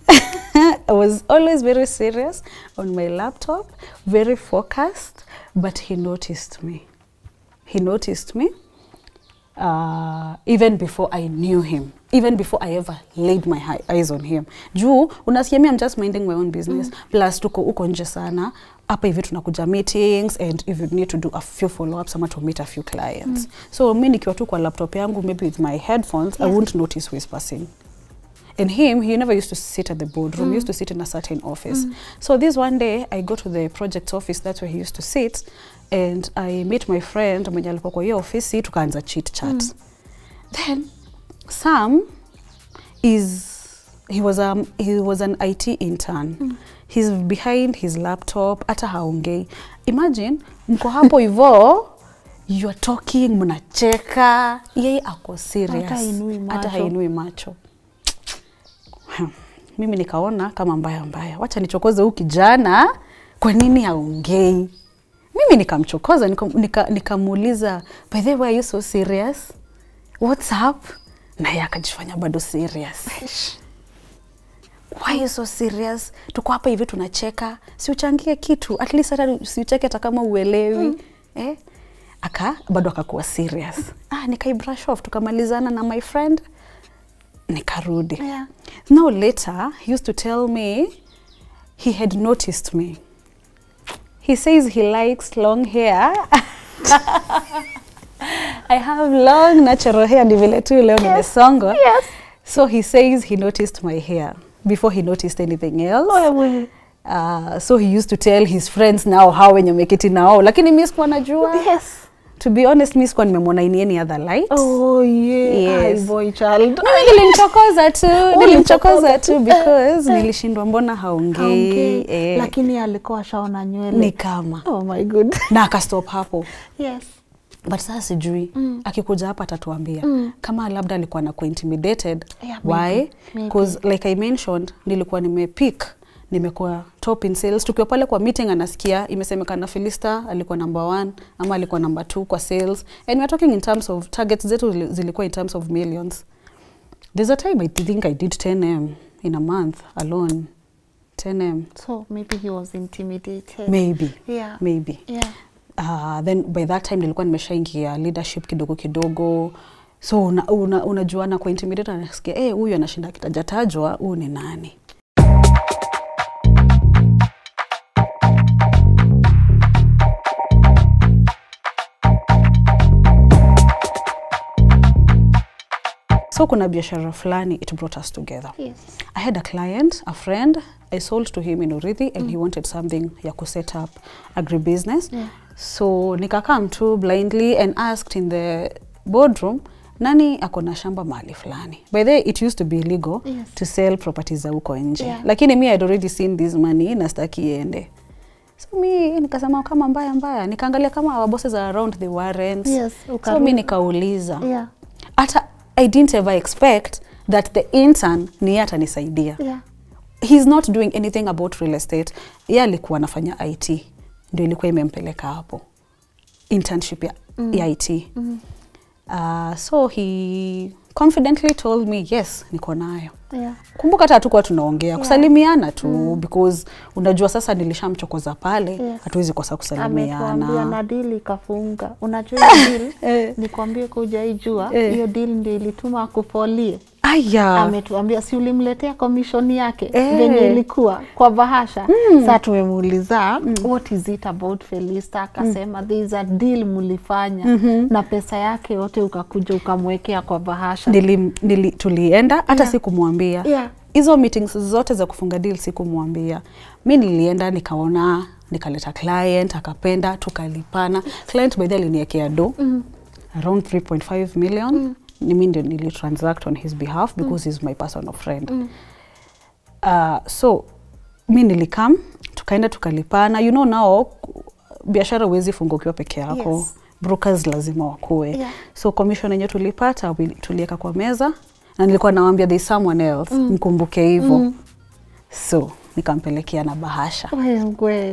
I was always very serious on my laptop, very focused, but he noticed me. even before I knew him, even before I ever laid my eyes on him. Juu unasikia I'm just minding my own business, plus tuko uko nje sana, hapa hivi tunakuja meetings, and if you need to do a few follow-ups ama to meet a few clients. So mimi nikiwa tu kwa laptop yangu, maybe with my headphones, I won't notice who is passing. And him, he never used to sit at the boardroom. He used to sit in a certain office. So this one day, I go to the project office, that's where he used to sit, and I meet my friend, mwenye alikuwa kwa hiyo office, tukaanza chit chat. Then, Sam he was an IT intern. He's behind his laptop, hata haongei. Imagine, mko hapo hivyo, you are talking, mnacheka, yeye ako serious. Hata hainui macho. Mimi nikaona kama mbaya, wacha nichokoze huyu kijana, kwa nini haongei? Mimi nikamchokoza, nikamuuliza, by the way, are you so serious? What's up? Na yeye akajifanya bado serious. Why are you so serious? Tuko hapa hivi tunacheka, si uchangie kitu, at least hata si ucheke hata kama uelewi. Bado akakuwa serious. Nikai brush off, tukamalizana na my friend. Nikarudi. Now later, he used to tell me he had noticed me. He says he likes long hair. I have long natural hair, ni vile tu leo nimesongo. Yes. So he says he noticed my hair before he noticed anything else. So he used to tell his friends now how wenye meketi nao, lakini mimi sikuwa najua. Yes. To be honest, mimi sikuwa nimemwona in any other light. Oh yeah, yes. Boy child. Nilimchokoza tu because nilishindwa mbona haongei. Lakini alikuwa shaona nywele. Ni kama. Oh my god. Na akastop hapo. Yes. But sasa sijui, akikuja hapa atatuambia. Kama labda alikuwa na intimidated. Yeah, why? Because like I mentioned, nilikuwa nimepick, nimekuwa top in sales. Tukiwa pale kwa meeting anasikia, imesemekana Philista alikuwa number 1, ama alikuwa number 2 kwa sales. And we're talking in terms of targets zetu zilikuwa in terms of millions. There's a time I think I did 10M in a month alone. 10M. So maybe he was intimidated. Maybe. Yeah. Maybe. Yeah. Then by that time nilikuwa nimeshaingia leadership kidogo. So unajuana kwa intimidated, anasikia huyu anashinda kitajatajwa, huyu ni nani? So kuna biashara fulani, it brought us together. Yes. I had a client, a friend, I sold to him in Urithi, and he wanted something ya ku set up agribusiness. Yeah. So nikakam tu blindly and asked in the boardroom, nani akona shamba mahali fulani? By the way, it used to be illegal to sell properties za huko nje. Yeah. Lakini me I had already seen this money na staki iende. So mi nikasema kama mbaya, nikaangalia kama our bosses are around the weren't. Yes, so mi nikauliza. Yeah. Ata I didn't ever expect that the intern ni atanisaidia. Yeah. He's not doing anything about real estate. Yeye alikuwa anafanya IT. Ndio ilikuwa imempeleka hapo. Internship ya IT. So he confidently told me, yes, niko nayo. Yeah. Kumbuka hata hatukuwa tunaongea, kusalimiana tu because unajua sasa nilishamchokoza pale, hatuwezi kosa kusalimiana. Ametuambia na deal ikafunga. Unajua deal nikwambie kuja ijua, hiyo deal ndio ilituma akufolie. Ametuambia si ulimletea commission yake venye ilikuwa kwa bahasha. Sasa tumemuuliza what is it about Philista, akasema there is a deal mulifanya na pesa yake yote ukakuja ukamwekea kwa bahasha. Tulienda hata sikumwambia. Hizo meetings zote za kufunga deal sikumwambia. Mimi nilienda nikaona, nikaleta client, akapenda, tukalipana. Client by the way aliniwekea do around 3.5 million. Mimi ndio nilitransact on his behalf because he's my personal friend. So mimi nilikam, tukaenda tukalipana. You know now biashara huwezi funga ukiwa peke yako. Yes. Brokers lazima wakue. Yeah. So commission yenyewe tulipata, tulieka kwa meza na nilikuwa nawaambia there is someone else, mkumbuke hivyo. So nikampelekea na bahasha.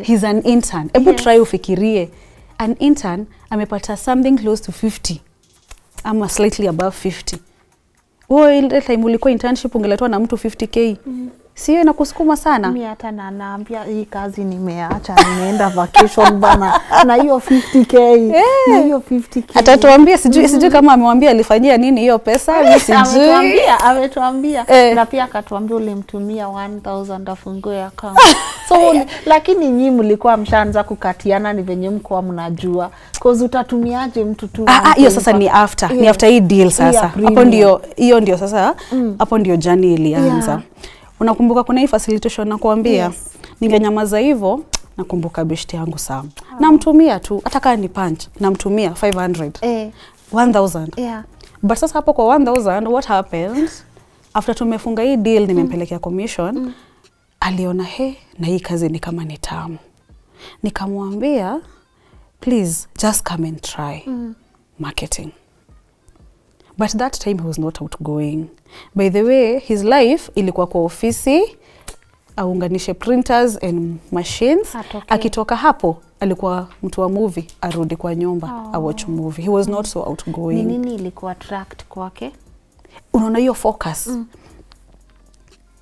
He's an intern. Ebu try ufikirie. An intern amepata something close to 50. Ama slightly above 50. Ile time ulikuwa internship ungeletwa na mtu 50k. Sio inakusukuma sana? Mimi hata naambia hii kazi nimeacha, nimeenda vacation bana na hiyo 50k. Na hiyo 50k. Atatuambia sijui kama amemwambia alifanyia nini hiyo pesa, mimi sijui. Ametuambia na pia akatuambia ulimtumia 1000 afungue account. So lakini nyinyi mlikuwa mshaanza kukatiana ni venye mko mnajua. Cause utatumiaje mtu tu? Hiyo sasa ni after. Ni after hii deal sasa. Hapo ndio sasa hapo ndio journey ilianza. Unakumbuka kuna hii facilitation nakuambia? Ningenyamaza hivyo, nakumbuka beshte yangu Sam. Namtumia tu hata kama ni punch, namtumia 500. 1000. But sasa hapo kwa 1000 what happened? After tumefunga hii deal nimempelekea commission. Aliona na hii kazi ni kama ni tamu. Nikamwambia please just come and try marketing. But that time he was not outgoing. By the way, his life ilikuwa kwa ofisi, aunganishe printers and machines. Akitoka hapo, alikuwa mtu wa movie, arudi kwa nyumba, watch movie. He was not so outgoing. Ni nini ilikuwa attract kwake? Unaona hiyo focus.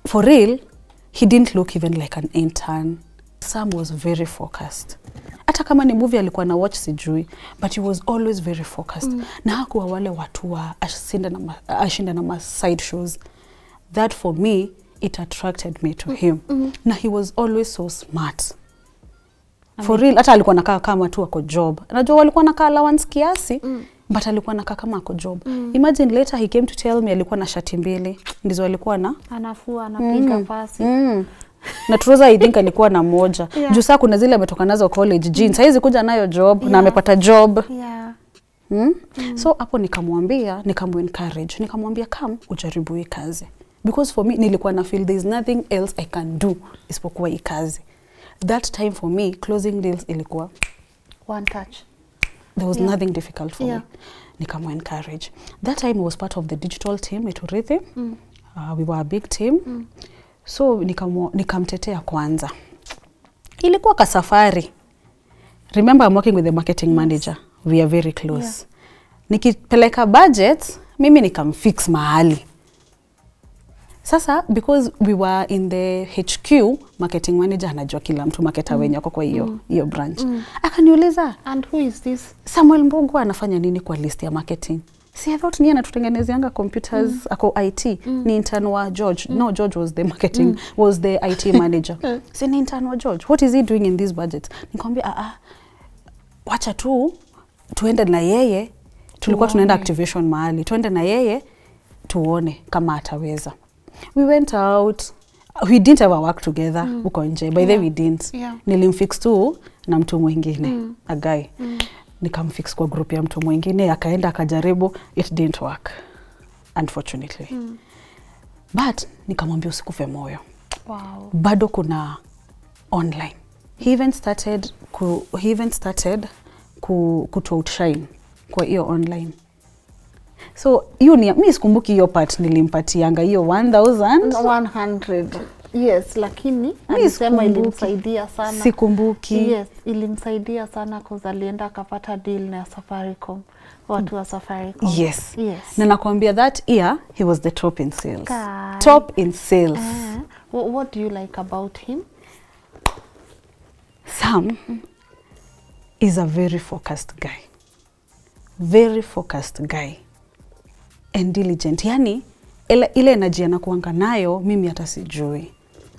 For real, he didn't look even like an intern. Sam was very focused. Hata kama ni movie alikuwa na watch sijui, but he was always very focused. Na hakuwa wale watu wa ashinda na side shows. That for me, it attracted me to him. Na he was always so smart. For real, hata alikuwa nakaa kama tu ako job. Najua walikuwa nakaa allowance kiasi, but alikuwa nakaa kama ako job. Imagine later he came to tell me alikuwa na shati 2. Ndizo alikuwa na anafua, anapiga pasi. Na trouser I think alikuwa na moja. Juu saa kuna zile ametoka nazo college jeans. Haizi kuja nayo job na amepata job. So hapo nikamwambia, nikamu-encourage. Nikamwambia come ujaribu hii kazi. Because for me nilikuwa na feel there is nothing else I can do isipokuwa hii kazi. That time for me closing deals ilikuwa one touch. There was nothing difficult for me. Nikamu-encourage. That time I was part of the digital team at Urithi. We were a big team. So nikamtetea kwanza. Ilikuwa kasafari. Remember I'm working with the marketing manager. We are very close. Nikipeleka budget, mimi nikamfix mahali. Sasa because we were in the HQ, marketing manager anajua kila mtu marketer wenye wako kwa hiyo branch. Akaniuliza, and who is this? Samuel Mbugu anafanya nini kwa list ya marketing? See, I thought ni anatutengenezeanga computers, ako IT, ni intern wa George. No, George was the marketing, was the IT manager. See, ni intern wa George. What is he doing in this budget? Nikamwambia, wacha tu, tuende na yeye, tulikuwa tunaenda activation mahali, tuende na yeye, tuone kama ataweza. We went out, we didn't ever work together, uko nje, by the way we didn't. Nilimfix tu na mtu mwingine, a guy. Nikamfix kwa group ya mtu mwingine, akaenda akajaribu, it didn't work unfortunately. But nikamwambia usikufe moyo. Bado kuna online. He even started kuto outshine kwa hiyo online. So hiyo ni mimi sikumbuki hiyo part nilimpatianga hiyo 1100. Yes, lakini alisema ilimsaidia sana. Sikumbuki. Yes, ilimsaidia sana cause alienda akapata deal na Safaricom. Watu wa Safaricom. Yes. Na nakwambia that year he was the top in sales. Top in sales. What do you like about him? Sam is a very focused guy. Very focused guy. And diligent. Yani ile energy anakuanga nayo mimi hata sijui.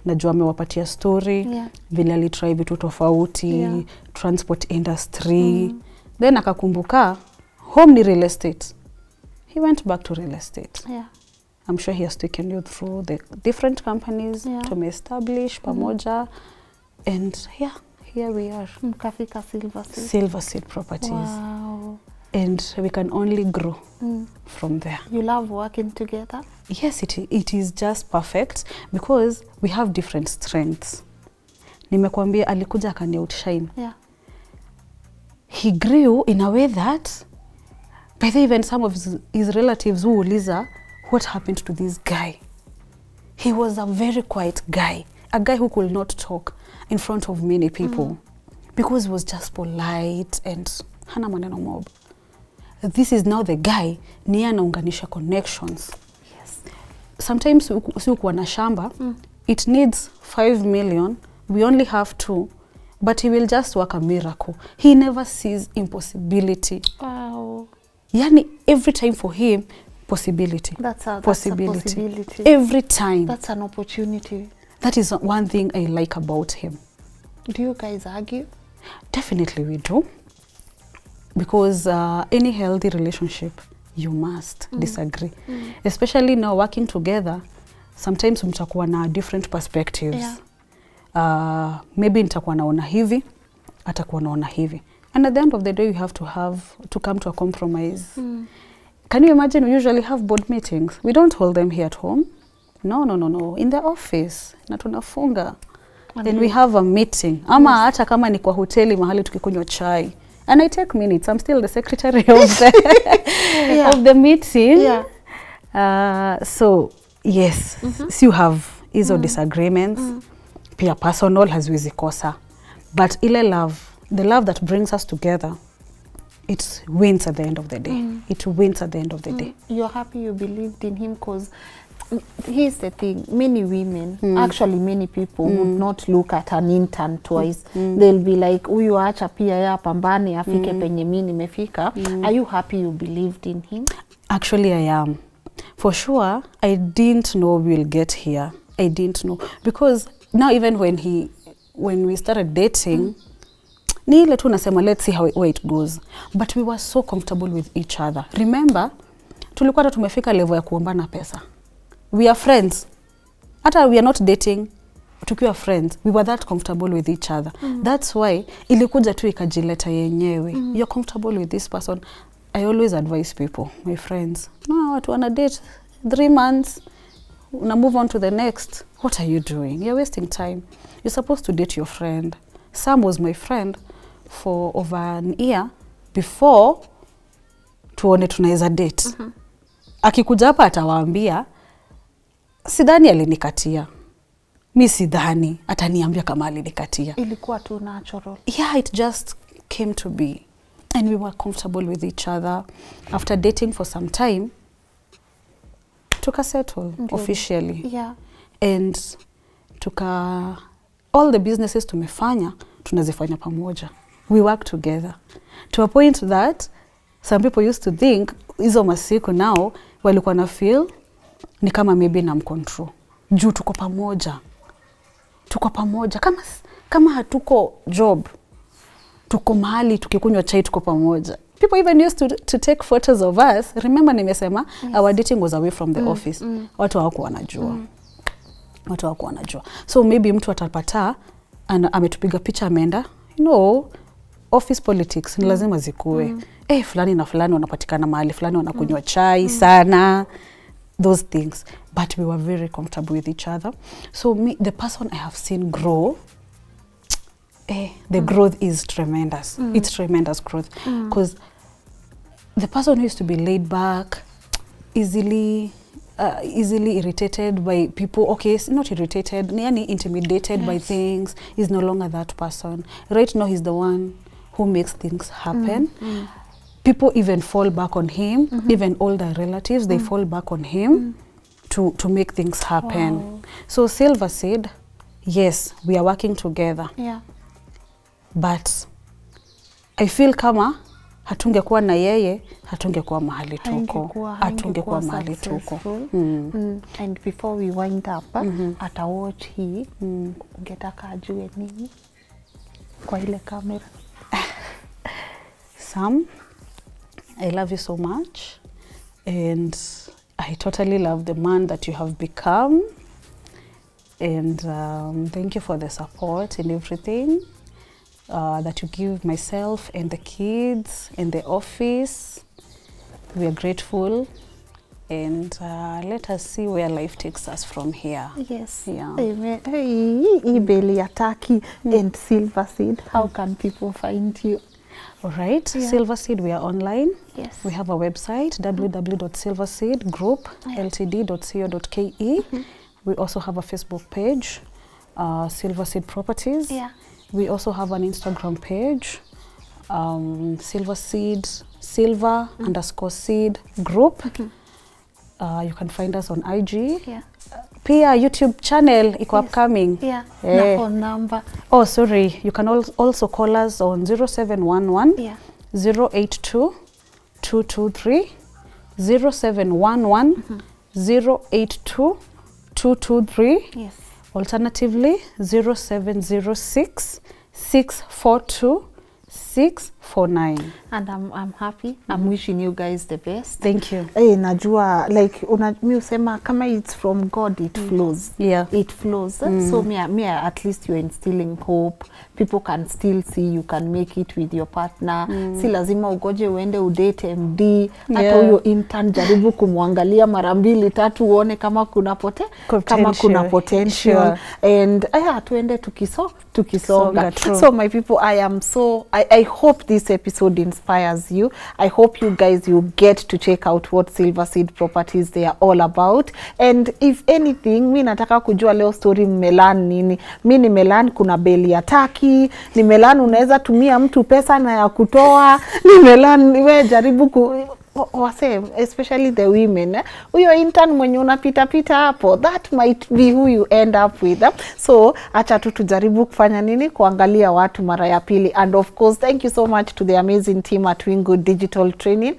Najua amewapatia story, vile alitry vitu tofauti, transport industry. Then akakumbuka home ni real estate. He went back to real estate. I'm sure he has taken you through the different companies to establish pamoja. And here we are. Mkafika Silver Seed Properties. And we can only grow from there. You love working together? Yes, it is just perfect because we have different strengths. Nimekuambia alikuja akani outshine. He grew in a way that by the even some of his relatives who uliza what happened to this guy. He was a very quiet guy, a guy who could not talk in front of many people because he was just polite and hana maneno mob. This is now the guy ni anaunganisha connections. Sometimes si ukuwa na shamba, it needs 5 million, we only have 2, but he will just work a miracle. He never sees impossibility. Wow. Yani every time for him, possibility. That's a possibility. possibility. Every time. That's an opportunity. That is one thing I like about him. Do you guys argue? Definitely we do. Because any healthy relationship, you must disagree. Especially now working together, sometimes mtakuwa na different perspectives. Yeah. Maybe nitakuwa naona hivi, atakuwa naona hivi. And at the end of the day, you have to come to a compromise. Can you imagine we usually have board meetings? We don't hold them here at home. No. In the office. Na tunafunga. Then we have a meeting. Ama hata kama ni kwa hoteli mahali tukikunywa chai. And I take minutes. I'm still the secretary of the, of the meeting. Yeah. So, yes. So you have hizo disagreements. Pia personal haziwezi kosa. But ile love, the love that brings us together, it wins at the end of the day. It wins at the end of the day. You're happy you believed in him because here's the thing, many women, actually many people would not look at an intern twice. They'll be like, huyu acha pia ya pambane afike penye mimi nimefika. Are you happy you believed in him? Actually, I am. For sure, I didn't know we'll get here. I didn't know. Because now even when we started dating, ni ile tu nasema, let's see where it goes. But we were so comfortable with each other. Remember, tulikuwa hata tumefika level ya kuombana pesa. We are friends. Hata we are not dating, tukiwa friends. We were that comfortable with each other. That's why ilikuja tu ikajileta yenyewe. You're comfortable with this person. I always advise people, my friends, no, watu wana date 3 months, una move on to the next. What are you doing? You're wasting time. You're supposed to date your friend. Sam was my friend for over an year before tuone tunaweza date. Akikuja hapa atawaambia, sidhani alinikatia. Mi sidhani ataniambia kama alinikatia. Ilikuwa tu natural. Yeah, it just came to be. And we were comfortable with each other. After dating for some time, settle officially. Yeah. And all the businesses tumefanya, tunazifanya pamoja. We work together. To a point that some people used to think, hizo masiku now, walikuwa na feel, ni kama maybe na mcontrol. Juu tuko pamoja. Tuko pamoja. Kama hatuko job, tuko mahali, tukikunywa chai, tuko pamoja. People even used to take photos of us. Remember nimesema, our dating was away from the office. Watu hawakuwa wanajua. Watu hawakuwa wanajua. So maybe mtu atapata, ametupiga picha ameenda, office politics, ni lazima zikuwe. Fulani na fulani wanapatikana mahali, fulani wanakunywa chai sana. Those things. But we were very comfortable with each other. So the person I have seen grow, the growth is tremendous. It's tremendous growth. Because the person who used to be laid back, easily irritated by people. Okay, not irritated, intimidated by things, is no longer that person. Right now, he's the one who makes things happen. People even fall back on him. Even older relatives, they fall back on him to make things happen. Wow. So Silva said, yes, we are working together. Yeah. But I feel kama hatungekuwa na yeye, hatungekuwa mahali tuko. Hatungekuwa mahali tuko. And before we wind up, ata watch hii, ungetaka ajue nini kwa ile kamera? Sam, I love you so much. And I totally love the man that you have become. And thank you for the support and everything. That you give myself and the kids and the office. We are grateful, and let us see where life takes us from here. Yes. Yeah. Amen. Hey, Belly Ataki and Silva Seed. How can people find you? All right. Yeah. Silva Seed, we are online. Yes. We have a website, www.silvaseedgroupltd.co.ke. We also have a Facebook page, Silva Seed Properties. Yeah. We also have an Instagram page, Silva_seed group. You can find us on IG, Pia YouTube channel iko upcoming. Yeah. Na phone number. Oh, sorry. You can also call us on 0711 082 223 0711 082 223. Yes. Alternatively 0706 642 649. And I'm happy. I'm wishing you guys the best. Thank you. Hey, najua like mi usema kama it's from God, it flows. Yeah. It flows. So me at least you're instilling hope. People can still see you can make it with your partner. Si lazima ugoje uende udate MD. Hata huyo intern jaribu kumwangalia mara 2 3 uone kama kuna potential. Sure. And tuende tukisonga. So my people, I hope this episode inspires you. I hope you guys, you get to check out what Silver Seed Properties they are all about. And if anything, mi nataka kujua leo story mmelan nini. Mi nimelan kuna beli ya taki, nimelan unaweza tumia mtu pesa na ya kutoa, nimelan we jaribu wase, especially the women, huyo intern mwenye unapita hapo, that might be who you end up with. So acha tu tujaribu kufanya nini, kuangalia watu mara ya pili. And of course, thank you so much to the amazing team at Wingood Digital Training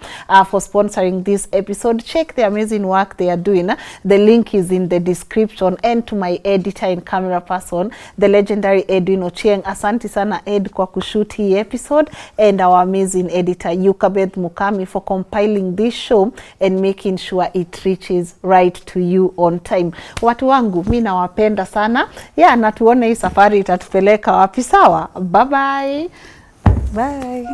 for sponsoring this episode. Check the amazing work they are doing. The link is in the description. And to my editor and camera person, the legendary Edwin Ochieng. Asante sana Ed kwa kushoot hii episode, and our amazing editor Yukabeth Mukami for compiling this show and making sure it reaches right to you on time. Watu wangu, mi nawapenda sana. Na tuone hii safari itatupeleka wapi. Sawa? Bye bye. Bye.